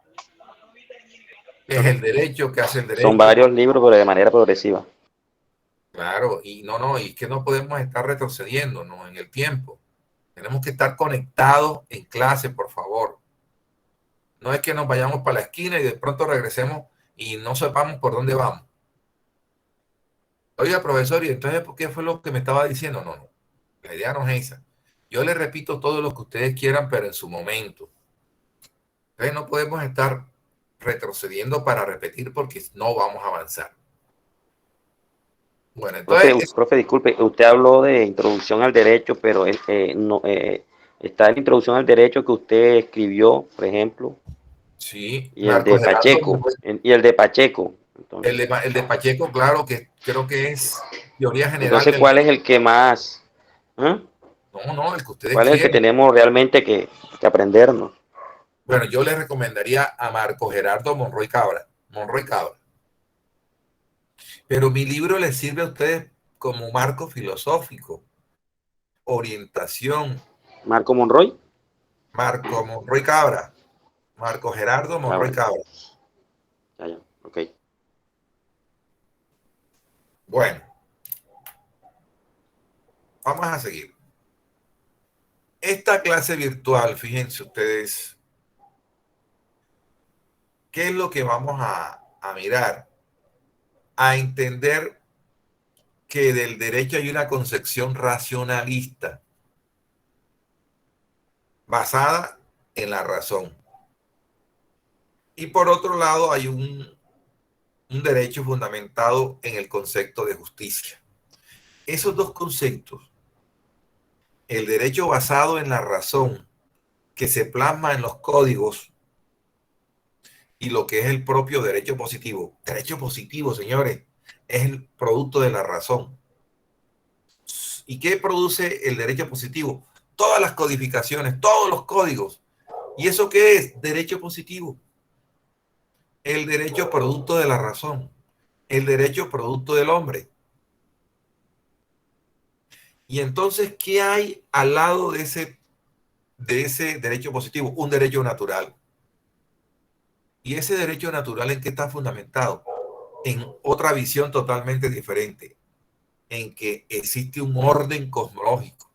Es el derecho que hace el derecho. Son varios libros, pero de manera progresiva. Claro, y y es que no podemos estar retrocediendo, ¿no? En el tiempo. Tenemos que estar conectados en clase, por favor. No es que nos vayamos para la esquina y de pronto regresemos y no sepamos por dónde vamos. Oiga, profesor, ¿y entonces por qué fue lo que me estaba diciendo? No. La idea no es esa. Yo les repito todo lo que ustedes quieran, pero en su momento. Entonces no podemos estar retrocediendo para repetir porque no vamos a avanzar. Bueno, entonces... Profe, disculpe, usted habló de introducción al derecho, pero no, está en la introducción al derecho que usted escribió, por ejemplo. Sí. Y el de Pacheco. Y el de Pacheco. Entonces, el de Pacheco, claro, que creo que es teoría general. Entonces, ¿cuál es el que más? No, el que ustedes ¿Cuál es el que tenemos realmente que aprendernos? Bueno, yo les recomendaría a Marco Gerardo Monroy Cabra. Pero mi libro les sirve a ustedes como marco filosófico, orientación. ¿Marco Monroy? Marco Monroy Cabra. Marco Gerardo Monroy Cabra. Ya, ok. Bueno, vamos a seguir. Esta clase virtual, fíjense ustedes, ¿qué es lo que vamos a mirar? A entender que del derecho hay una concepción racionalista basada en la razón. Y por otro lado hay un derecho fundamentado en el concepto de justicia. Esos dos conceptos, el derecho basado en la razón, que se plasma en los códigos, y lo que es el propio derecho positivo. Derecho positivo, señores, es el producto de la razón. ¿Y qué produce el derecho positivo? Todas las codificaciones, todos los códigos. ¿Y eso qué es? Derecho positivo. El derecho producto de la razón. El derecho producto del hombre. Y entonces, ¿qué hay al lado de ese derecho positivo? Un derecho natural. ¿Y ese derecho natural en qué está fundamentado? En otra visión totalmente diferente, en que existe un orden cosmológico,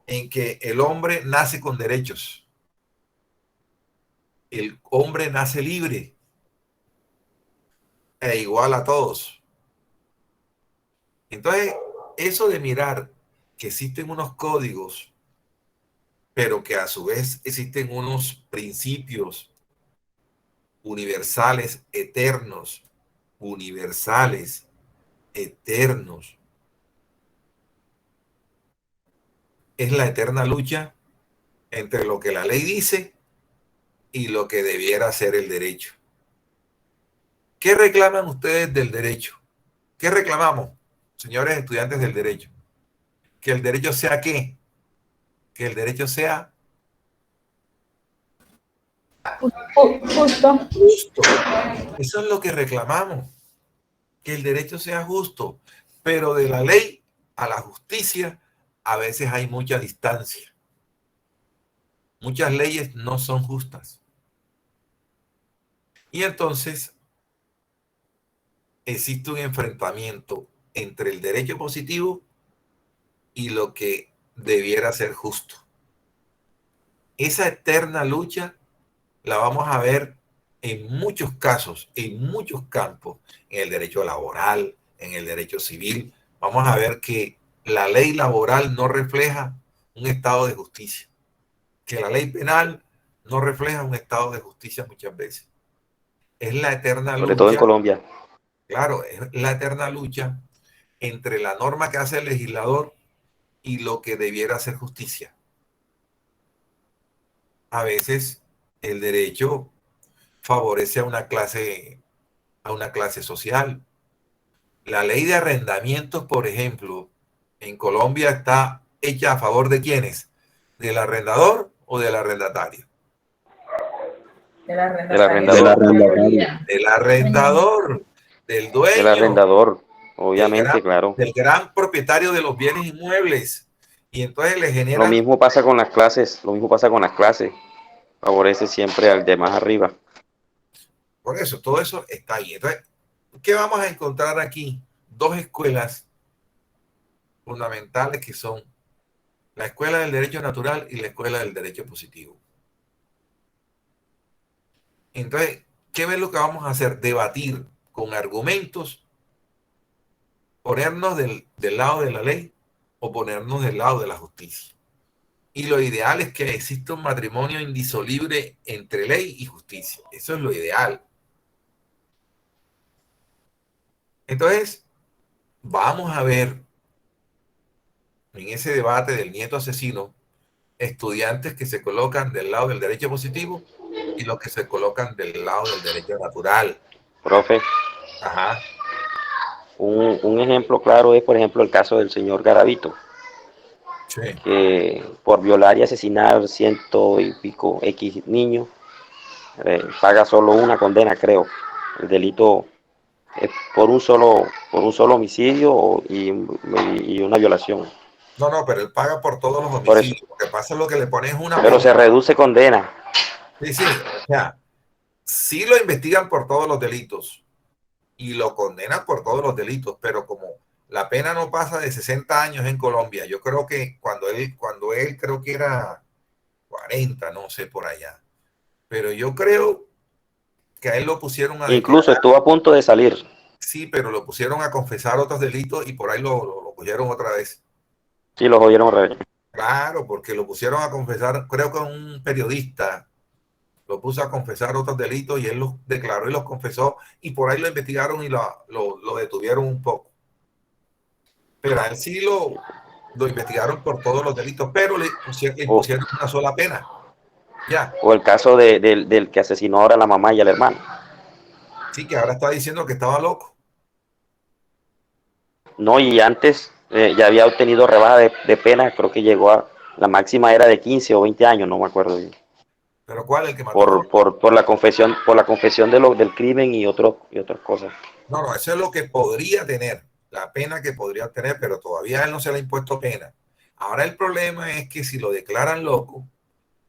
en que el hombre nace con derechos, el hombre nace libre e igual a todos. Entonces, eso de mirar que existen unos códigos, pero que a su vez existen unos principios universales, eternos, es la eterna lucha entre lo que la ley dice y lo que debiera ser el derecho. ¿Qué reclaman ustedes del derecho? ¿Qué reclamamos, señores estudiantes del derecho? Que el derecho sea ¿qué? Que el derecho sea justo. Eso es lo que reclamamos, que el derecho sea justo, pero de la ley a la justicia a veces hay mucha distancia. Muchas leyes no son justas. Y entonces existe un enfrentamiento entre el derecho positivo y lo que debiera ser justo. Esa eterna lucha la vamos a ver en muchos casos, en muchos campos, en el derecho laboral, en el derecho civil. Vamos a ver que la ley laboral no refleja un estado de justicia, que la ley penal no refleja un estado de justicia muchas veces. Es la eterna Sobre todo en lucha, Colombia. claro, es la eterna lucha entre la norma que hace el legislador y lo que debiera ser justicia. A veces el derecho favorece a una clase social. La ley de arrendamientos, por ejemplo, en Colombia está hecha a favor de quiénes, del arrendador o del arrendatario. Del Del arrendatario. arrendatario. Del arrendador, del dueño, Del arrendador, obviamente, claro. del gran propietario de los bienes inmuebles. Y entonces le Lo genera. mismo pasa con las clases, favorece siempre al de más arriba. Por eso, todo eso está ahí. Entonces, ¿qué vamos a encontrar aquí? Dos escuelas fundamentales que son la escuela del derecho natural y la escuela del derecho positivo. Entonces, ¿qué es lo que vamos a hacer? Debatir con argumentos, ponernos del lado de la ley o ponernos del lado de la justicia. Y lo ideal es que exista un matrimonio indisoluble entre ley y justicia. Eso es lo ideal. Entonces, vamos a ver en ese debate del nieto asesino estudiantes que se colocan del lado del derecho positivo y los que se colocan del lado del derecho natural. Profe, Ajá. un ejemplo claro es, por ejemplo, el caso del señor Garavito, Sí. que por violar y asesinar ciento y pico X niños, paga solo una condena, creo. El delito es por un solo homicidio y una violación. No, pero él paga por todos los Por eso. homicidios. Lo que pasa es lo que le pones una Pero pena. se reduce condena. Sí, o sea, sí lo investigan por todos los delitos y lo condenan por todos los delitos, pero como la pena no pasa de 60 años en Colombia, yo creo que cuando él creo que era 40, no sé, por allá. Pero yo creo que a él lo pusieron a Incluso declarar. estuvo a punto de salir. Sí, pero lo pusieron a confesar otros delitos y por ahí lo cogieron otra vez. Sí, lo jodieron otra vez. Claro, porque lo pusieron a confesar, creo que un periodista lo puso a confesar otros delitos y él los declaró y los confesó y por ahí lo investigaron y lo detuvieron un poco. Pero a él sí lo investigaron por todos los delitos, pero le pusieron una sola pena. Ya. O el caso del que asesinó ahora a la mamá y al hermano. Sí, que ahora está diciendo que estaba loco. No, y antes ya había obtenido rebaja de pena, creo que llegó a, la máxima era de 15 o 20 años, no me acuerdo bien. ¿Pero cuál? ¿El que mató? Por la confesión del crimen y otras cosas. No, eso es lo que podría tener, la pena que podría tener, pero todavía a él no se le ha impuesto pena. Ahora el problema es que si lo declaran loco,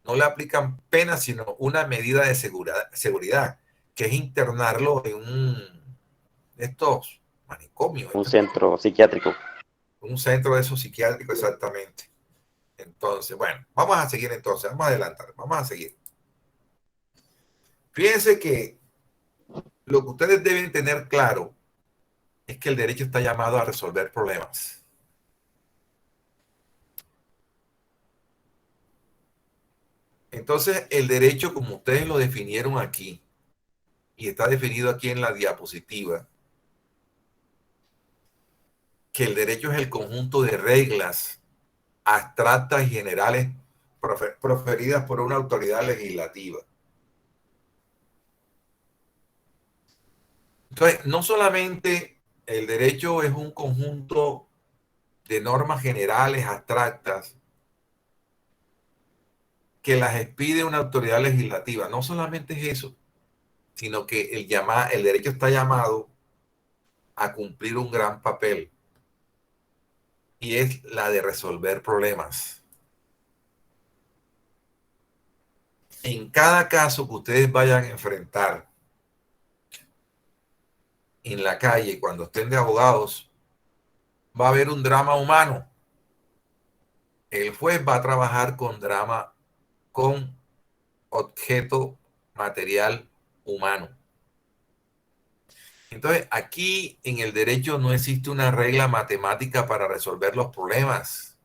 no le aplican pena, sino una medida de seguridad, que es internarlo en estos manicomios. Un centro psiquiátrico. Un centro de esos psiquiátricos, exactamente. Entonces, bueno, vamos a seguir entonces, vamos a adelantar, vamos a seguir. Fíjense que lo que ustedes deben tener claro es que el derecho está llamado a resolver problemas. Entonces, el derecho, como ustedes lo definieron aquí, y está definido aquí en la diapositiva, que el derecho es el conjunto de reglas abstractas y generales proferidas por una autoridad legislativa. Entonces, no solamente el derecho es un conjunto de normas generales abstractas que las expide una autoridad legislativa, no solamente es eso, sino que el derecho está llamado a cumplir un gran papel y es la de resolver problemas. En cada caso que ustedes vayan a enfrentar en la calle, cuando estén de abogados, va a haber un drama humano. El juez va a trabajar con drama, con objeto material humano. Entonces, aquí en el derecho no existe una regla matemática para resolver los problemas.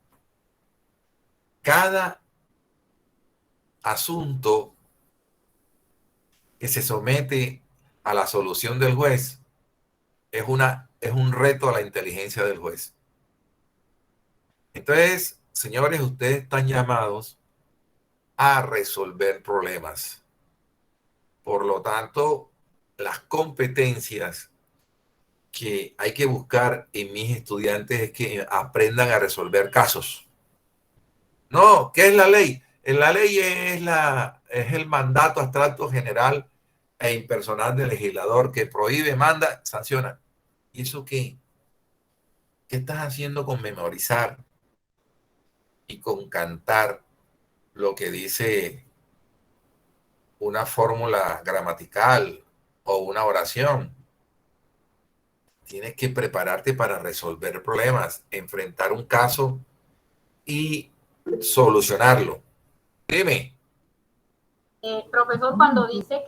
Cada asunto que se somete a la solución del juez es un reto a la inteligencia del juez. Entonces, señores, ustedes están llamados a resolver problemas. Por lo tanto, las competencias que hay que buscar en mis estudiantes es que aprendan a resolver casos. No, ¿qué es la ley? La ley es el mandato abstracto general e impersonal del legislador que prohíbe, manda, sanciona. ¿Y eso qué? ¿Qué estás haciendo con memorizar y con cantar lo que dice una fórmula gramatical o una oración? Tienes que prepararte para resolver problemas, enfrentar un caso y solucionarlo. Dime. Profesor, cuando dice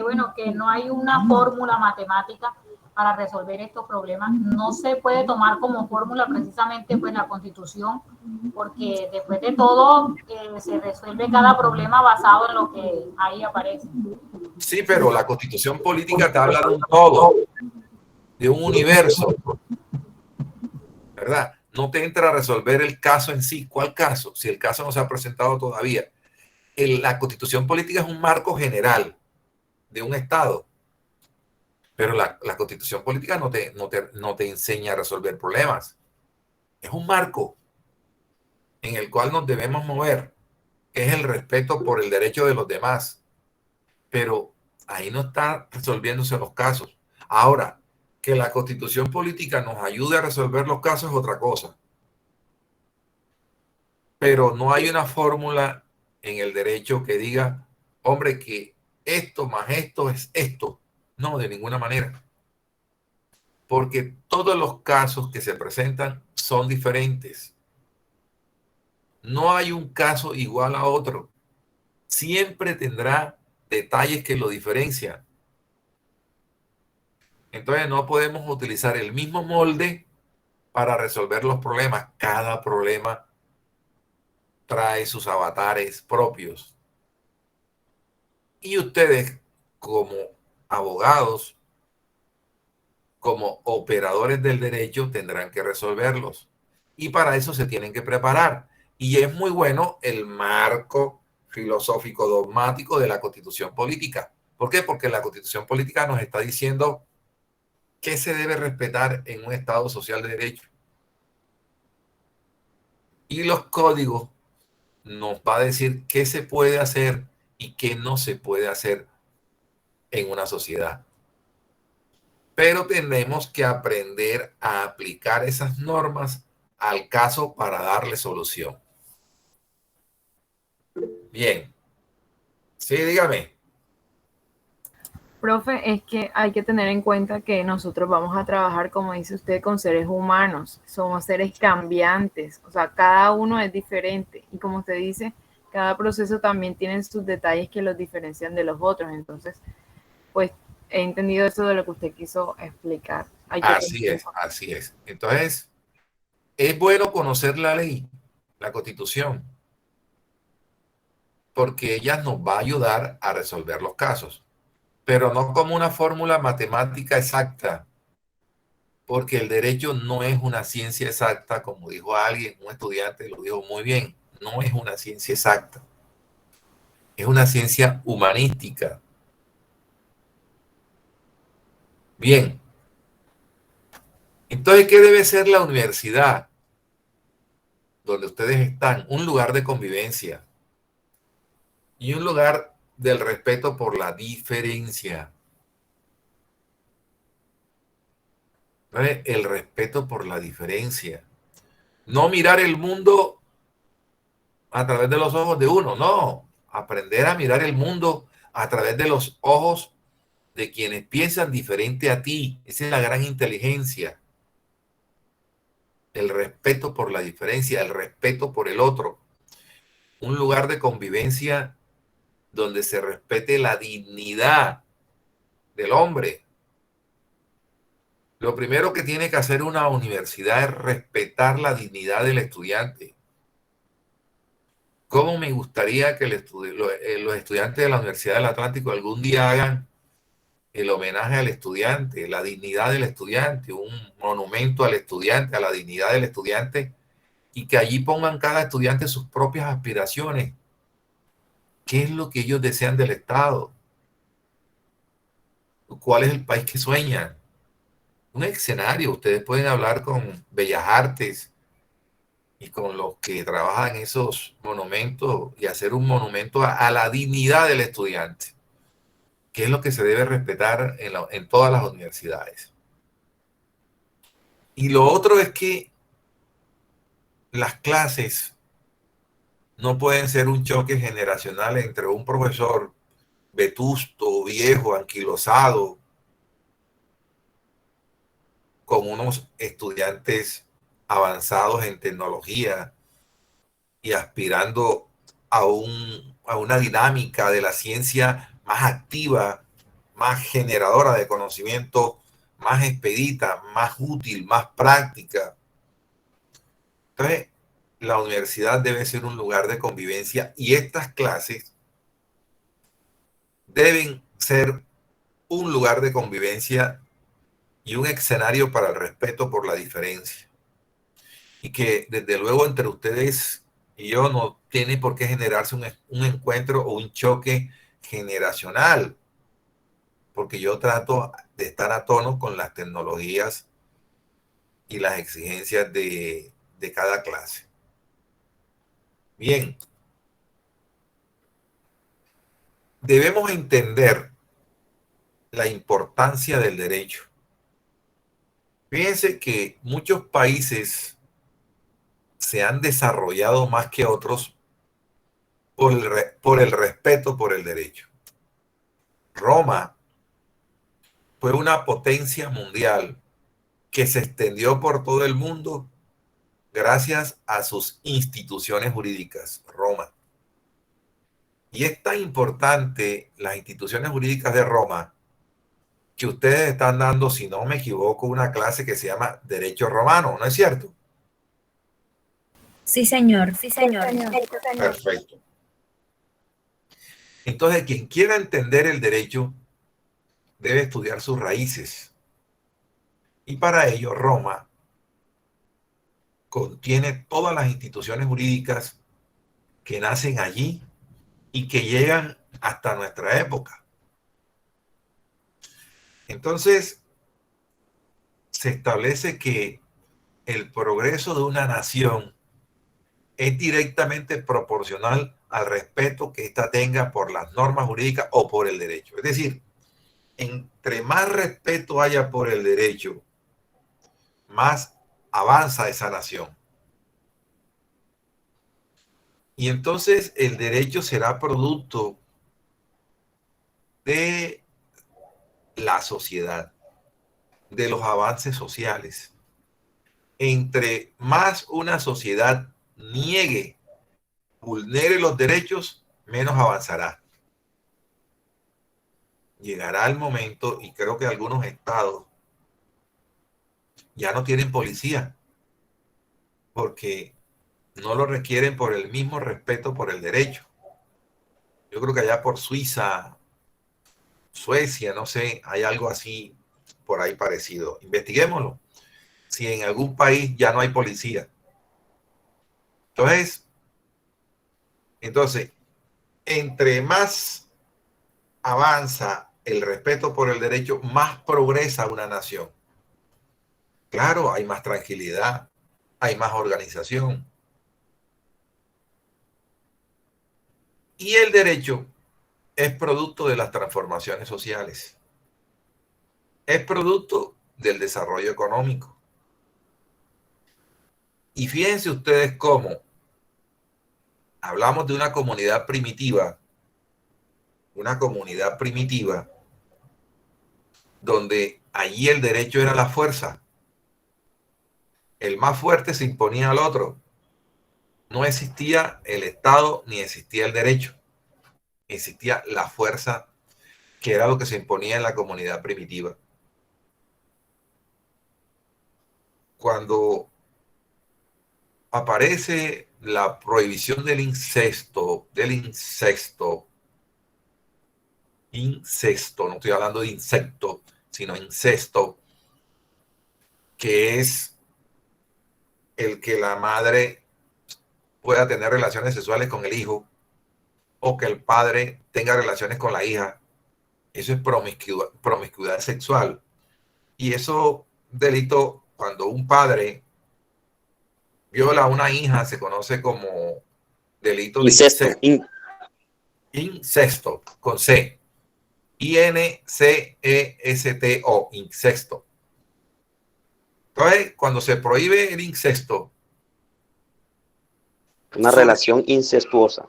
bueno, que no hay una fórmula matemática para resolver estos problemas, no se puede tomar como fórmula precisamente pues la Constitución, porque después de todo se resuelve cada problema basado en lo que ahí aparece. Sí, pero la Constitución política te habla de un todo, de un universo, ¿verdad? No te entra a resolver el caso en sí. ¿Cuál caso? Si el caso no se ha presentado todavía. La Constitución política es un marco general de un Estado, pero la Constitución política no te enseña a resolver problemas. Es un marco en el cual nos debemos mover, que es el respeto por el derecho de los demás. Pero ahí no está resolviéndose los casos. Ahora, que la Constitución política nos ayude a resolver los casos es otra cosa. Pero no hay una fórmula en el derecho que diga, hombre, que esto más esto es esto. No, de ninguna manera. Porque todos los casos que se presentan son diferentes. No hay un caso igual a otro. Siempre tendrá detalles que lo diferencian. Entonces no podemos utilizar el mismo molde para resolver los problemas. Cada problema trae sus avatares propios. Y ustedes, como abogados, como operadores del derecho, tendrán que resolverlos. Y para eso se tienen que preparar. Y es muy bueno el marco filosófico dogmático de la Constitución política. ¿Por qué? Porque la Constitución política nos está diciendo qué se debe respetar en un Estado social de derecho. Y los códigos nos va a decir qué se puede hacer y qué no se puede hacer en una sociedad. Pero tenemos que aprender a aplicar esas normas al caso para darle solución. Bien. Sí, dígame. Profe, es que hay que tener en cuenta que nosotros vamos a trabajar, como dice usted, con seres humanos. Somos seres cambiantes, o sea, cada uno es diferente. Y como usted dice, cada proceso también tiene sus detalles que los diferencian de los otros. Entonces, pues, he entendido eso de lo que usted quiso explicar. Así es, así es. Entonces, es bueno conocer la ley, la Constitución, porque ella nos va a ayudar a resolver los casos, pero no como una fórmula matemática exacta, porque el derecho no es una ciencia exacta, como dijo alguien, un estudiante lo dijo muy bien, no es una ciencia exacta, es una ciencia humanística. Bien, entonces, ¿qué debe ser la universidad donde ustedes están? Un lugar de convivencia y un lugar del respeto por la diferencia. El respeto por la diferencia. No mirar el mundo a través de los ojos de uno, no. Aprender a mirar el mundo a través de los ojos de quienes piensan diferente a ti. Esa es la gran inteligencia. El respeto por la diferencia, el respeto por el otro. Un lugar de convivencia donde se respete la dignidad del hombre. Lo primero que tiene que hacer una universidad es respetar la dignidad del estudiante. ¿Cómo me gustaría que los estudiantes de la Universidad del Atlántico algún día hagan el homenaje al estudiante, la dignidad del estudiante, un monumento al estudiante, a la dignidad del estudiante, y que allí pongan cada estudiante sus propias aspiraciones? ¿Qué es lo que ellos desean del Estado? ¿Cuál es el país que sueñan? Un escenario. Ustedes pueden hablar con Bellas Artes y con los que trabajan esos monumentos y hacer un monumento a la dignidad del estudiante, que es lo que se debe respetar en todas las universidades. Y lo otro es que las clases no pueden ser un choque generacional entre un profesor vetusto, viejo, anquilosado, con unos estudiantes avanzados en tecnología y aspirando a una dinámica de la ciencia más activa, más generadora de conocimiento, más expedita, más útil, más práctica. Entonces, la universidad debe ser un lugar de convivencia y estas clases deben ser un lugar de convivencia y un escenario para el respeto por la diferencia. Y que desde luego entre ustedes y yo no tiene por qué generarse un encuentro o un choque generacional, porque yo trato de estar a tono con las tecnologías y las exigencias de cada clase. Bien, debemos entender la importancia del derecho. Fíjense que muchos países se han desarrollado más que otros por el respeto por el derecho. Roma fue una potencia mundial que se extendió por todo el mundo gracias a sus instituciones jurídicas, Roma. Y es tan importante las instituciones jurídicas de Roma que ustedes están dando, si no me equivoco, una clase que se llama Derecho Romano, ¿no es cierto? Sí, señor. Sí, señor. Perfecto. Entonces, quien quiera entender el derecho debe estudiar sus raíces. Y para ello, Roma contiene todas las instituciones jurídicas que nacen allí y que llegan hasta nuestra época. Entonces, se establece que el progreso de una nación es directamente proporcional al respeto que ésta tenga por las normas jurídicas o por el derecho. Es decir, entre más respeto haya por el derecho, más avanza esa nación. Y entonces el derecho será producto de la sociedad, de los avances sociales. Entre más una sociedad niegue, vulnere los derechos, menos avanzará. Llegará el momento, y creo que algunos estados ya no tienen policía, porque no lo requieren por el mismo respeto por el derecho. Yo creo que allá por Suiza, Suecia, no sé, hay algo así por ahí parecido. Investiguémoslo. Si en algún país ya no hay policía. Entonces, entre más avanza el respeto por el derecho, más progresa una nación. Claro, hay más tranquilidad, hay más organización. Y el derecho es producto de las transformaciones sociales. Es producto del desarrollo económico. Y fíjense ustedes cómo hablamos de una comunidad primitiva donde allí el derecho era la fuerza. El más fuerte se imponía al otro. No existía el Estado ni existía el derecho. Existía la fuerza, que era lo que se imponía en la comunidad primitiva. cuando aparece la prohibición del incesto, no estoy hablando de insecto, sino incesto, que es el que la madre pueda tener relaciones sexuales con el hijo o que el padre tenga relaciones con la hija. Eso es promiscuidad sexual. Y eso, delito, cuando un padre viola a una hija, se conoce como delito de incesto, con C. INCESTO, incesto. Entonces, cuando se prohíbe el incesto, una relación incestuosa.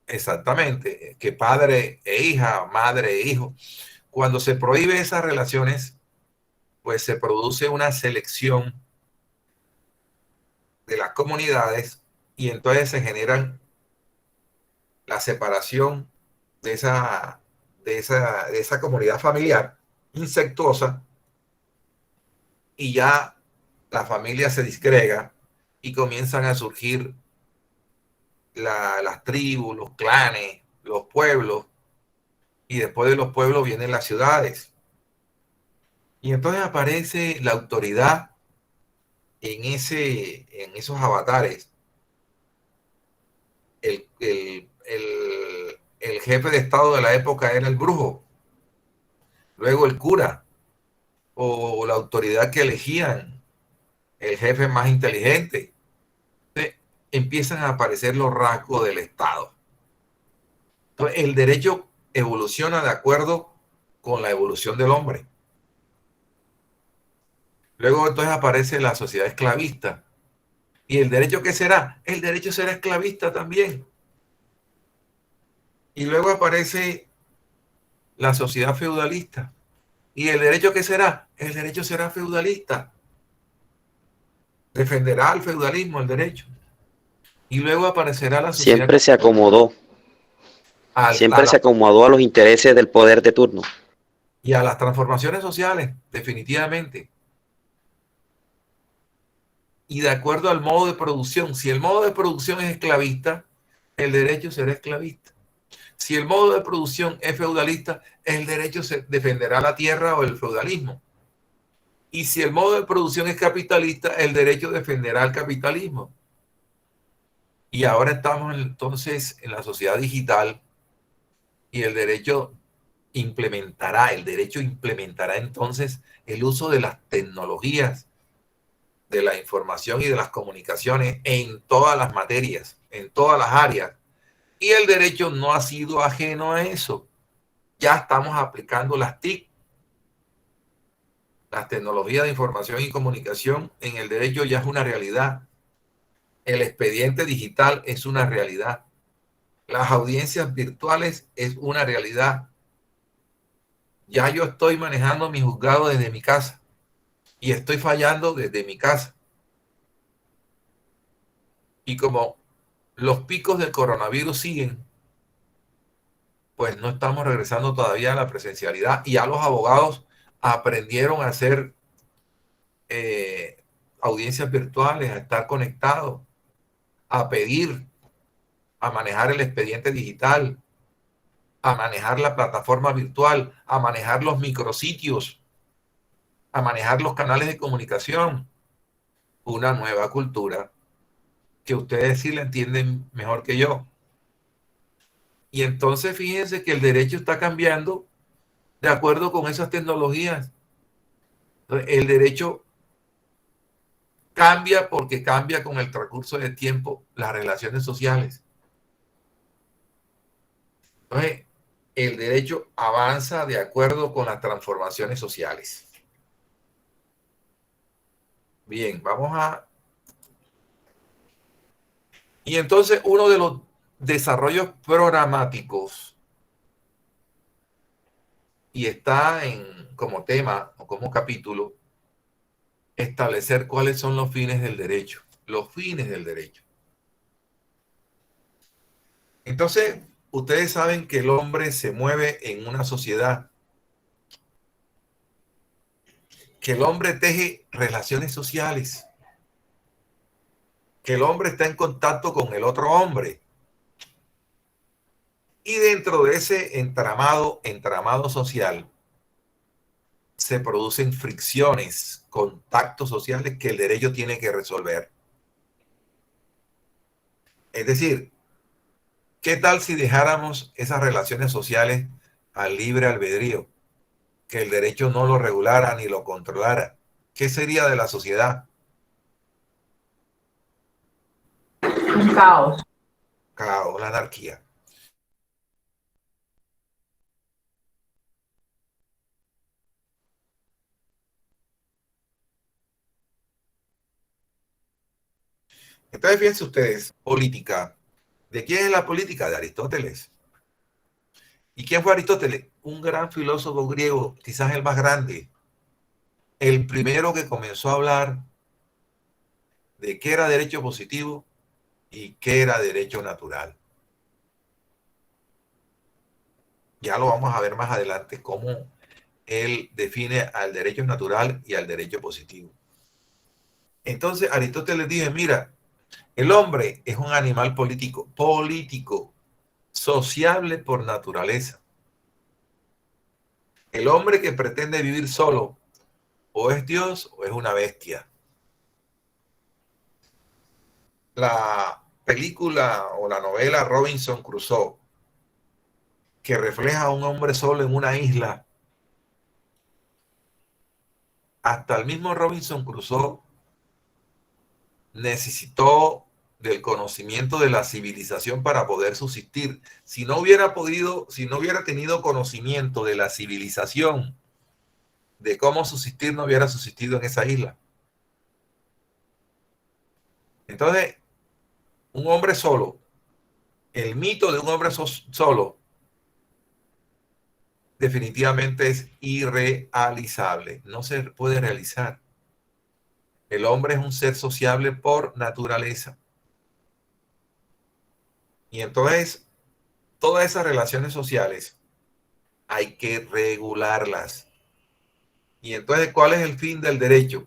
Exactamente, que padre e hija, madre e hijo. Cuando se prohíbe esas relaciones, pues se produce una selección de las comunidades y entonces se generan la separación de esa comunidad familiar insectuosa y ya la familia se disgrega y comienzan a surgir las tribus, los clanes, los pueblos, y después de los pueblos vienen las ciudades. Y entonces aparece la autoridad en esos avatares. El jefe de estado de la época era el brujo, luego el cura, o la autoridad que elegían, el jefe más inteligente. Entonces, empiezan a aparecer los rasgos del Estado. Entonces, el derecho evoluciona de acuerdo con la evolución del hombre. Luego entonces aparece la sociedad esclavista. ¿Y el derecho qué será? El derecho será esclavista también. Y luego aparece la sociedad feudalista. ¿Y el derecho qué será? El derecho será feudalista. Defenderá al feudalismo el derecho. Y luego aparecerá la sociedad. Siempre se acomodó. Se acomodó a los intereses del poder de turno. Y a las transformaciones sociales, definitivamente. Y de acuerdo al modo de producción. Si el modo de producción es esclavista, el derecho será esclavista. Si el modo de producción es feudalista, el derecho se defenderá la tierra o el feudalismo. Y si el modo de producción es capitalista, el derecho defenderá el capitalismo. Y ahora estamos entonces en la sociedad digital y el derecho implementará entonces el uso de las tecnologías, de la información y de las comunicaciones en todas las materias, en todas las áreas. Y el derecho no ha sido ajeno a eso. Ya estamos aplicando las TIC, las tecnologías de información y comunicación, en el derecho ya es una realidad. El expediente digital es una realidad. Las audiencias virtuales es una realidad. Ya yo estoy manejando mi juzgado desde mi casa y estoy fallando desde mi casa. Y como los picos del coronavirus siguen, pues no estamos regresando todavía a la presencialidad y ya los abogados aprendieron a hacer audiencias virtuales, a estar conectados, a pedir, a manejar el expediente digital, a manejar la plataforma virtual, a manejar los micrositios, a manejar los canales de comunicación. Una nueva cultura que ustedes sí la entienden mejor que yo. Y entonces fíjense que el derecho está cambiando de acuerdo con esas tecnologías. Entonces, el derecho cambia porque cambia con el transcurso del tiempo las relaciones sociales. Entonces, el derecho avanza de acuerdo con las transformaciones sociales. Bien, vamos a... Y entonces uno de los desarrollos programáticos, y está como tema o como capítulo, establecer cuáles son los fines del derecho. Los fines del derecho. Entonces, ustedes saben que el hombre se mueve en una sociedad, que el hombre teje relaciones sociales. que el hombre está en contacto con el otro hombre. Y dentro de ese entramado social, se producen fricciones, contactos sociales que el derecho tiene que resolver. Es decir, ¿qué tal si dejáramos esas relaciones sociales al libre albedrío? Que el derecho no lo regulara ni lo controlara. ¿Qué sería de la sociedad? Un caos. Caos, la anarquía. Entonces, fíjense ustedes, política. ¿De quién es la política? De Aristóteles. ¿Y quién fue Aristóteles? Un gran filósofo griego, quizás el más grande. El primero que comenzó a hablar de qué era derecho positivo y qué era derecho natural. Ya lo vamos a ver más adelante cómo él define al derecho natural y al derecho positivo. Entonces Aristóteles dice, mira, el hombre es un animal político, sociable por naturaleza. El hombre que pretende vivir solo o es Dios o es una bestia. La película o la novela Robinson Crusoe, que refleja a un hombre solo en una isla, hasta el mismo Robinson Crusoe necesitó del conocimiento de la civilización para poder subsistir. Si no hubiera tenido conocimiento de la civilización, de cómo subsistir, no hubiera subsistido en esa isla. Entonces, un hombre solo, el mito de un hombre solo, definitivamente es irrealizable, no se puede realizar. El hombre es un ser sociable por naturaleza. Y entonces, todas esas relaciones sociales hay que regularlas. Y entonces, ¿cuál es el fin del derecho?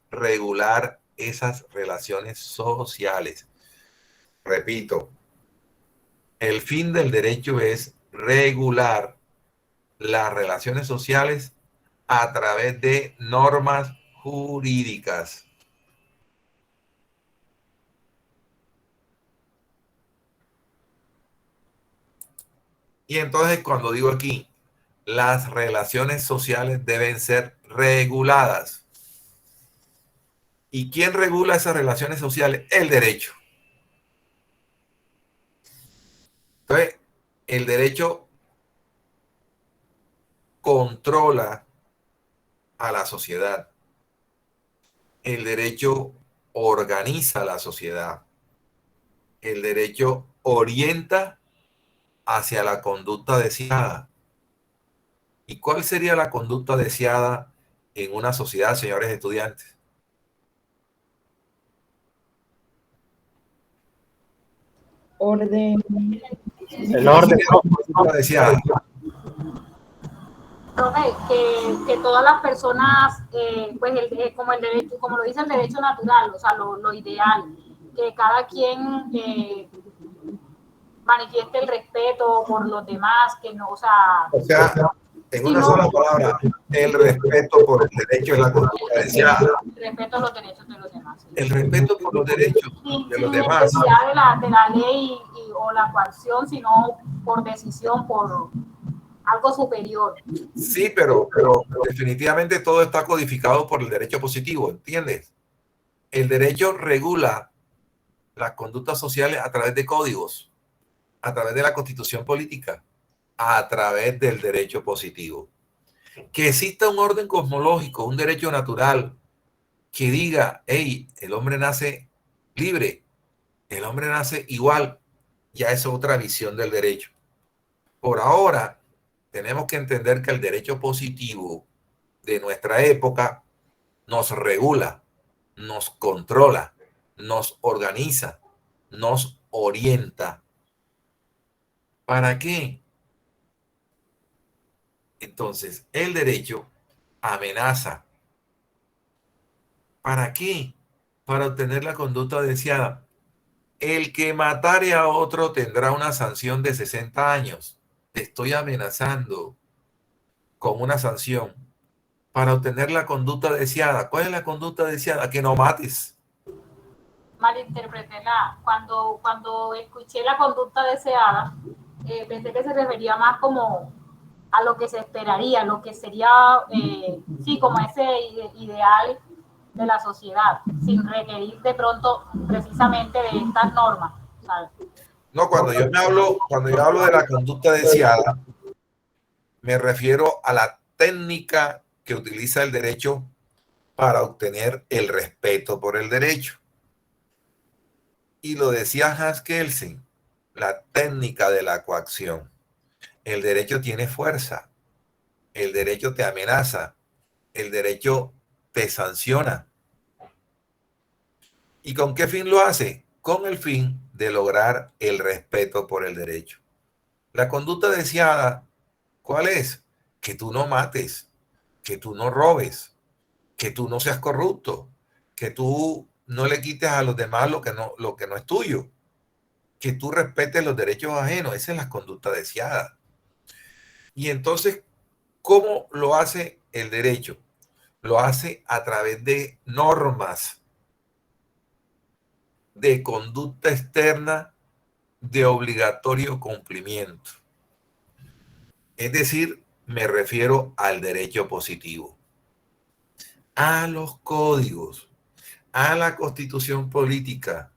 Regular esas relaciones sociales. Repito, el fin del derecho es regular las relaciones sociales a través de normas jurídicas. Y entonces cuando digo aquí, las relaciones sociales deben ser reguladas. ¿Y quién regula esas relaciones sociales? El derecho. Entonces, el derecho controla a la sociedad. El derecho organiza la sociedad. El derecho orienta hacia la conducta deseada. ¿Y cuál sería la conducta deseada en una sociedad, señores estudiantes? Orden. El orden. Conducta deseada. Profe, que todas las personas, pues como el derecho, como lo dice el derecho natural, o sea, lo ideal, que cada quien manifieste el respeto por los demás, que no, o sea, en una sola palabra, el respeto por el derecho es la conducta deseada. El respeto a los derechos de los demás. El respeto por los derechos de los demás. Necesidad de la ley o la coacción, sino por decisión, por algo superior. Sí, pero definitivamente todo está codificado por el derecho positivo, ¿entiendes? El derecho regula las conductas sociales a través de códigos, a través de la constitución política, a través del derecho positivo. Que exista un orden cosmológico, un derecho natural que diga, hey, el hombre nace libre, el hombre nace igual, ya es otra visión del derecho. Por ahora, tenemos que entender que el derecho positivo de nuestra época nos regula, nos controla, nos organiza, nos orienta. ¿Para qué? Entonces, el derecho amenaza. ¿Para qué? para obtener la conducta deseada. El que matare a otro tendrá una sanción de 60 años. Te estoy amenazando con una sanción para obtener la conducta deseada. ¿Cuál es la conducta deseada? Que no mates. Malinterpreté cuando escuché la conducta deseada, pensé que se refería más como a lo que se esperaría, lo que sería, sí, como ese ideal de la sociedad, sin requerir de pronto precisamente de estas normas, ¿sabes? No, cuando yo hablo de la conducta deseada, me refiero a la técnica que utiliza el derecho para obtener el respeto por el derecho. Y lo decía Hans Kelsen, la técnica de la coacción. El derecho tiene fuerza, el derecho te amenaza, el derecho te sanciona. ¿Y con qué fin lo hace? Con el fin de lograr el respeto por el derecho. La conducta deseada, ¿cuál es? Que tú no mates, que tú no robes, que tú no seas corrupto, que tú no le quites a los demás lo que no es tuyo, que tú respetes los derechos ajenos. Esa es la conducta deseada. Y entonces, ¿cómo lo hace el derecho? Lo hace a través de normas de conducta externa de obligatorio cumplimiento. Es decir, me refiero al derecho positivo, a los códigos, a la constitución política.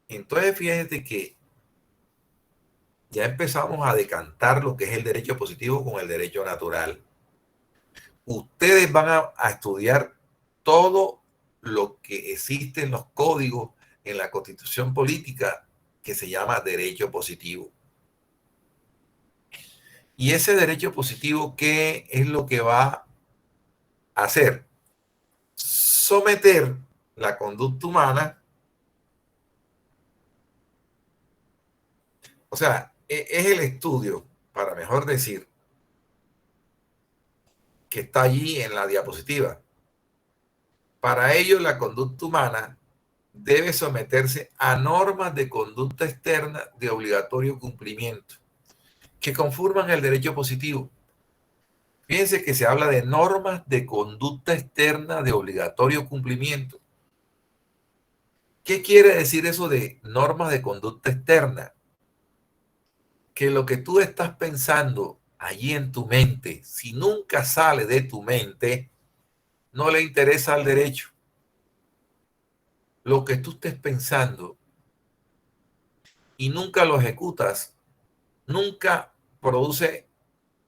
Entonces, fíjense que ya empezamos a decantar lo que es el derecho positivo con el derecho natural. Ustedes van a estudiar todo lo que existe en los códigos, en la constitución política, que se llama derecho positivo. Y ese derecho positivo, ¿qué es lo que va a hacer? Someter la conducta humana, o sea, es el estudio, para mejor decir, que está allí en la diapositiva. Para ello, la conducta humana debe someterse a normas de conducta externa de obligatorio cumplimiento, que conforman el derecho positivo. Fíjense que se habla de normas de conducta externa de obligatorio cumplimiento. ¿Qué quiere decir eso de normas de conducta externa? Que lo que tú estás pensando allí en tu mente, si nunca sale de tu mente, no le interesa al derecho. Lo que tú estés pensando y nunca lo ejecutas, nunca produce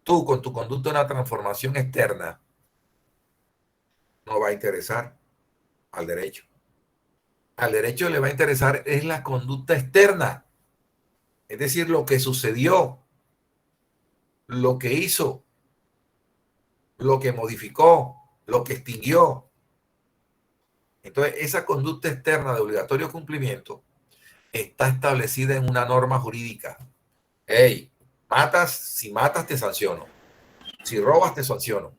tú con tu conducta una transformación externa, no va a interesar al derecho. Al derecho le va a interesar es la conducta externa, es decir, lo que sucedió, lo que hizo, lo que modificó, lo que extinguió. Entonces, esa conducta externa de obligatorio cumplimiento está establecida en una norma jurídica. Hey, si matas te sanciono. Si robas te sanciono.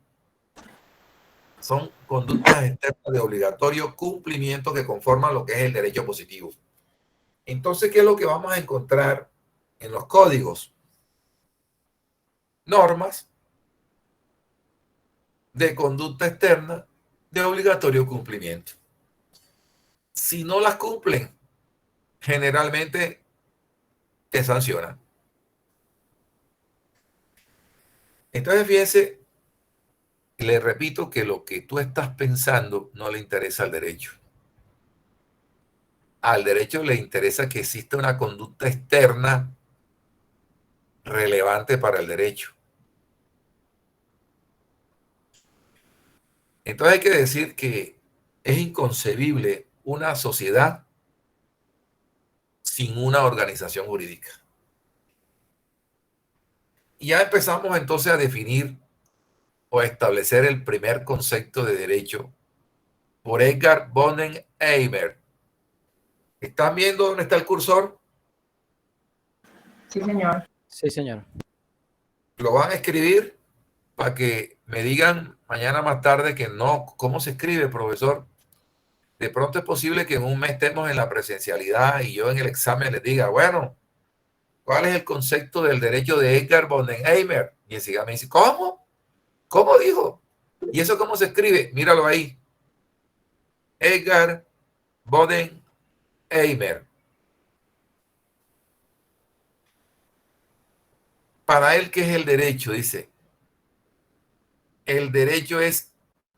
Son conductas externas de obligatorio cumplimiento que conforman lo que es el derecho positivo. Entonces, ¿qué es lo que vamos a encontrar en los códigos? Normas de conducta externa de obligatorio cumplimiento. Si no las cumplen, generalmente te sancionan. Entonces, fíjense, le repito que lo que tú estás pensando no le interesa al derecho. Al derecho le interesa que exista una conducta externa relevante para el derecho. Entonces hay que decir que es inconcebible una sociedad sin una organización jurídica. Y ya empezamos entonces a definir o a establecer el primer concepto de derecho por Edgar Bonenheimer. ¿Están viendo dónde está el cursor? Sí, señor. Sí, señor. Lo van a escribir para que me digan mañana más tarde que no. ¿Cómo se escribe, profesor? De pronto es posible que en un mes estemos en la presencialidad y yo en el examen les diga, bueno, ¿cuál es el concepto del derecho de Edgar Bodenheimer? Y enseguida me dice, ¿cómo? ¿Cómo dijo? ¿Y eso cómo se escribe? Míralo ahí. Edgar Bodenheimer. Para él, ¿qué es el derecho? Dice, el derecho es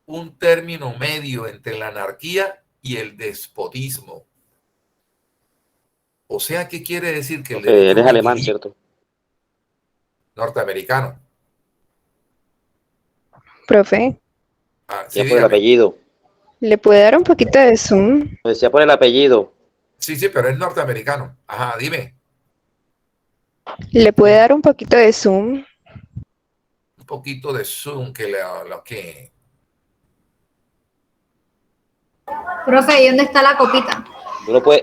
un término medio entre la anarquía y el despotismo. O sea, ¿qué quiere decir? Que el derecho Eres es alemán, ¿cierto? norteamericano. Profe, Sí, Ya por el apellido. ¿le puede dar un poquito de zoom? Lo decía por el apellido. Sí, pero es norteamericano. Ajá, dime. ¿Le puede dar un poquito de zoom? Un poquito de zoom que lo que... Profe, ¿y dónde está la copita?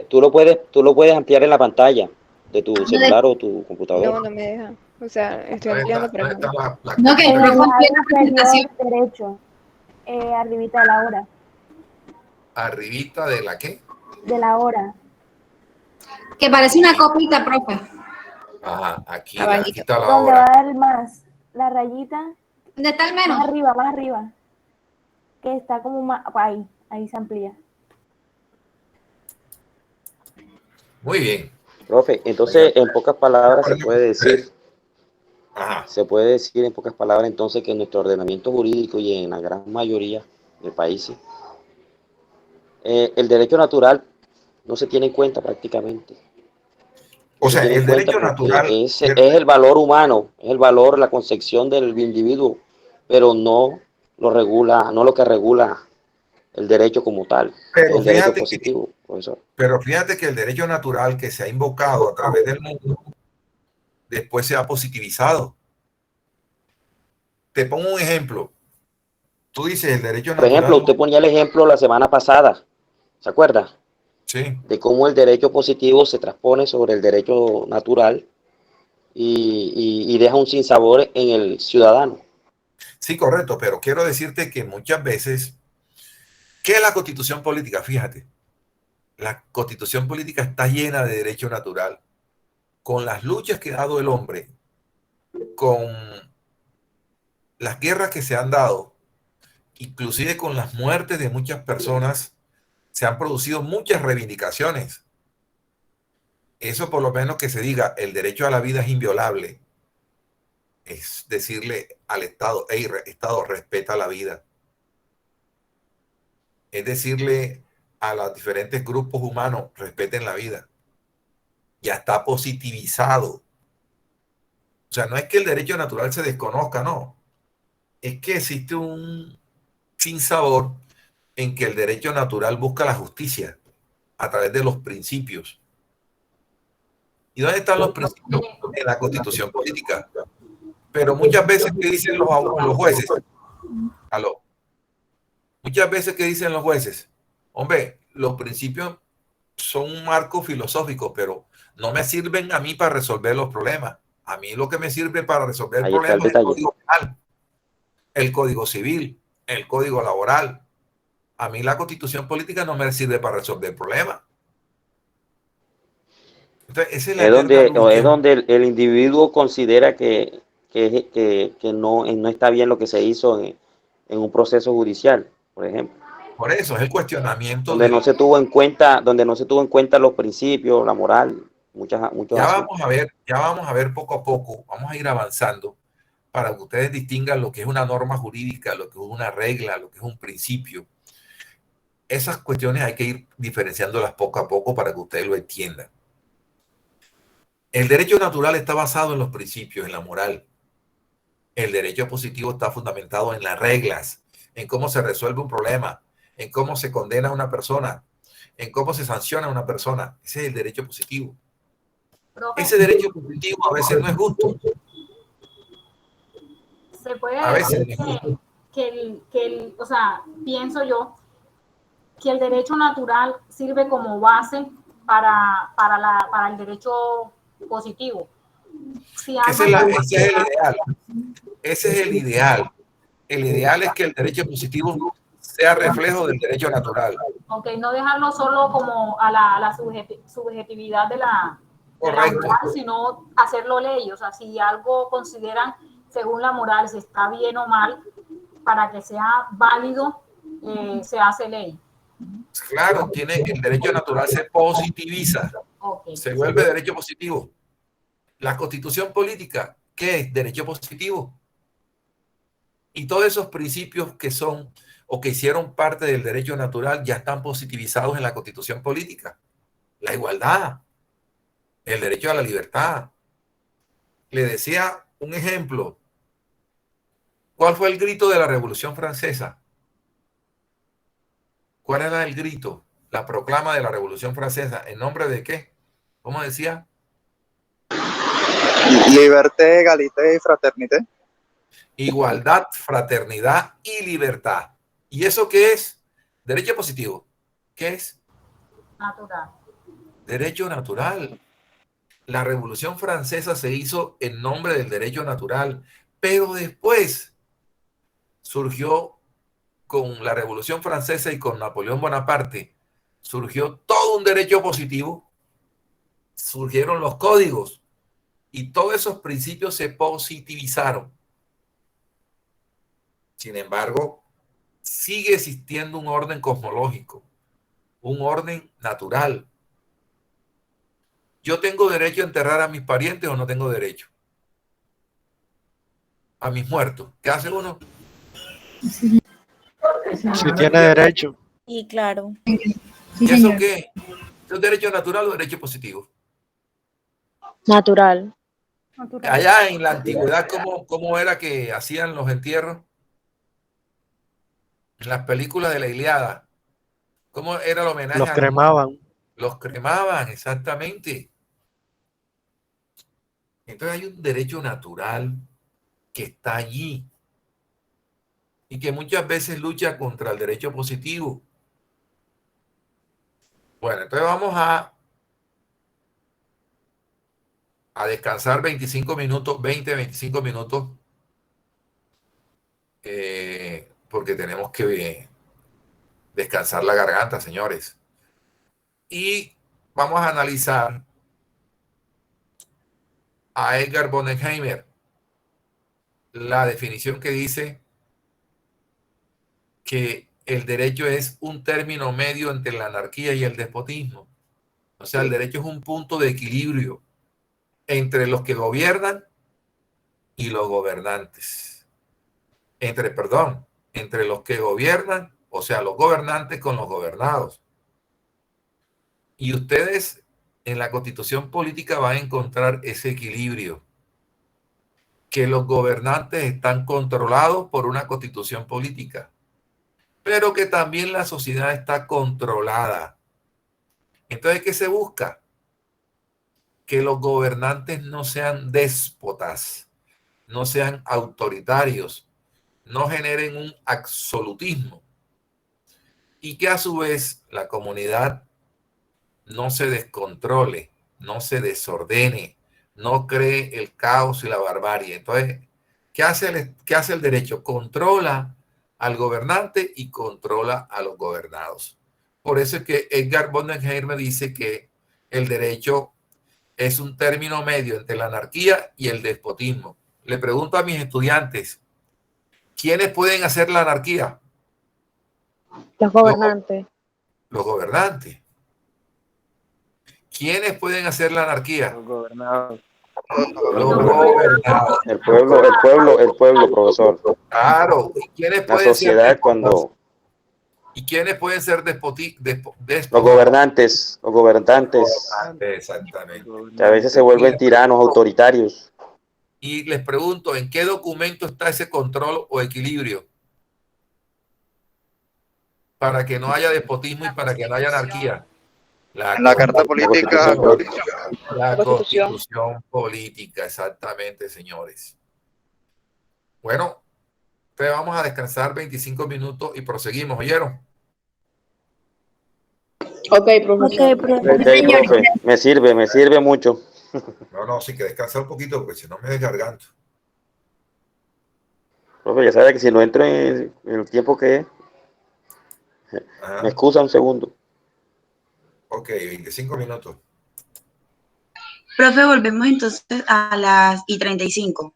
Tú lo puedes ampliar en la pantalla de tu celular o tu computadora. No, no me deja. O sea, estoy ampliando, pero no. No, que el profe amplía la presentación. Derecho, arribita de la hora. ¿Arribita de la qué? De la hora. Que parece una copita, profe. Ajá, aquí Abajito. está la ¿Dónde hora. va a dar más? La rayita. ¿Dónde está el menos? Más arriba. Que está como más... Ahí se amplía. Muy bien. Profe, entonces en pocas palabras se puede decir en pocas palabras entonces que en nuestro ordenamiento jurídico y en la gran mayoría de países el derecho natural no se tiene en cuenta prácticamente. O sea, el derecho natural es el valor humano, es el valor, la concepción del individuo, pero no lo que regula el derecho como tal, Pero el derecho fíjate positivo, profesor. Pero fíjate que el derecho natural que se ha invocado a través del mundo, después se ha positivizado. Te pongo un ejemplo. Tú dices el derecho Por natural. ejemplo, usted ponía el ejemplo la semana pasada, ¿se acuerda? Sí. De cómo el derecho positivo se transpone sobre el derecho natural y deja un sinsabor en el ciudadano. Sí, correcto, pero quiero decirte que muchas veces, ¿qué es la constitución política? Fíjate, la constitución política está llena de derecho natural. Con las luchas que ha dado el hombre, con las guerras que se han dado, inclusive con las muertes de muchas personas, se han producido muchas reivindicaciones. Eso por lo menos que se diga, el derecho a la vida es inviolable. Es decirle al Estado, hey, Estado, respeta la vida. Es decirle a los diferentes grupos humanos, respeten la vida. Ya está positivizado. O sea, no es que el derecho natural se desconozca, no. Es que existe un sinsabor en que el derecho natural busca la justicia a través de los principios. ¿Y dónde están los principios? En la constitución política. Pero muchas veces, ¿qué dicen los jueces? ¿Aló? Muchas veces, ¿qué dicen los jueces? Hombre, los principios son un marco filosófico, pero no me sirven a mí para resolver los problemas. A mí lo que me sirve para resolver el problema es el código penal, el código civil, el código laboral. A mí la constitución política no me sirve para resolver el problema. Entonces, es donde el individuo considera que no está bien lo que se hizo en un proceso judicial, por ejemplo. Por eso es el cuestionamiento. Donde no se tuvo en cuenta los principios, la moral, muchos ya vamos a ver poco a poco, vamos a ir avanzando para que ustedes distingan lo que es una norma jurídica, lo que es una regla, lo que es un principio. Esas cuestiones hay que ir diferenciándolas poco a poco para que ustedes lo entiendan. El derecho natural está basado en los principios, en la moral. El derecho positivo está fundamentado en las reglas, en cómo se resuelve un problema, en cómo se condena a una persona, en cómo se sanciona a una persona. Ese es el derecho positivo. Ese derecho positivo a veces no es justo. Se puede a veces decir o sea, pienso yo que el derecho natural sirve como base para el derecho positivo. Si ese es el ideal. Ese es el ideal. El ideal es que el derecho positivo sea reflejo del derecho natural. Ok, no dejarlo solo como a la subjetividad de la moral, sino hacerlo ley. O sea, si algo consideran según la moral, si está bien o mal, para que sea válido, se hace ley. Claro, tiene el derecho natural, se positiviza, se vuelve derecho positivo. La constitución política, ¿qué es? Derecho positivo. Y todos esos principios que son o que hicieron parte del derecho natural ya están positivizados en la constitución política. La igualdad, el derecho a la libertad. Le decía un ejemplo. ¿Cuál fue el grito de la Revolución Francesa? ¿Cuál era el grito? La proclama de la Revolución Francesa. ¿En nombre de qué? ¿Cómo decía? Liberté, égalité y fraternité. Igualdad, fraternidad y libertad. ¿Y eso qué es? Derecho positivo. ¿Qué es? Natural. Derecho natural. La Revolución Francesa se hizo en nombre del derecho natural, pero después surgió con la Revolución Francesa y con Napoleón Bonaparte, surgió todo un derecho positivo, surgieron los códigos y todos esos principios se positivizaron. Sin embargo, sigue existiendo un orden cosmológico, un orden natural. ¿Yo tengo derecho a enterrar a mis parientes o no tengo derecho? A mis muertos. ¿Qué hace uno? Sí tiene derecho. Sí, claro. ¿Y eso qué? ¿Es derecho natural o derecho positivo? Natural. Allá en la antigüedad, ¿cómo era que hacían los entierros? En las películas de la Ilíada, ¿cómo era el homenaje? Los cremaban. Los cremaban, exactamente. Entonces hay un derecho natural que está allí y que muchas veces lucha contra el derecho positivo. Bueno, entonces vamos a descansar 25 minutos, 25 minutos, porque tenemos que descansar la garganta, señores. Y vamos a analizar a Edgar Bonenheimer, la definición que dice que el derecho es un término medio entre la anarquía y el despotismo. O sea, el derecho es un punto de equilibrio entre los que gobiernan y los gobernantes. Entre los que gobiernan, o sea, los gobernantes con los gobernados. Y ustedes en la Constitución política van a encontrar ese equilibrio, que los gobernantes están controlados por una Constitución política, pero que también la sociedad está controlada. Entonces, ¿qué se busca? Que los gobernantes no sean déspotas, no sean autoritarios, no generen un absolutismo y que a su vez la comunidad no se descontrole, no se desordene, no cree el caos y la barbarie. Entonces, ¿qué hace el derecho? Controla al gobernante y controla a los gobernados. Por eso es que Edgar Bonenheimer dice que el derecho es un término medio entre la anarquía y el despotismo. Le pregunto a mis estudiantes, ¿quiénes pueden hacer la anarquía? Los gobernantes. Los gobernantes. ¿Quiénes pueden hacer la anarquía? Los gobernados. Los gobernados. El pueblo, profesor. Claro. ¿Y quiénes La pueden sociedad ser cuando... ¿Y quiénes pueden ser déspotas? Los gobernantes. Exactamente. Que a veces se vuelven tiranos, autoritarios. Y les pregunto, ¿en qué documento está ese control o equilibrio? Para que no haya despotismo y para que no haya anarquía. La Carta Política. La Constitución Política, exactamente, señores. Bueno, entonces vamos a descansar 25 minutos y proseguimos, ¿oyeron? Ok, profesor. Profe, me sirve mucho. No, sí que descansar un poquito porque si no me desgarganto. Profe, ya sabe que si no entro en el tiempo que es. Ajá. ¿Me excusa un segundo? Ok, 25 minutos. Profe, volvemos entonces a las y 35.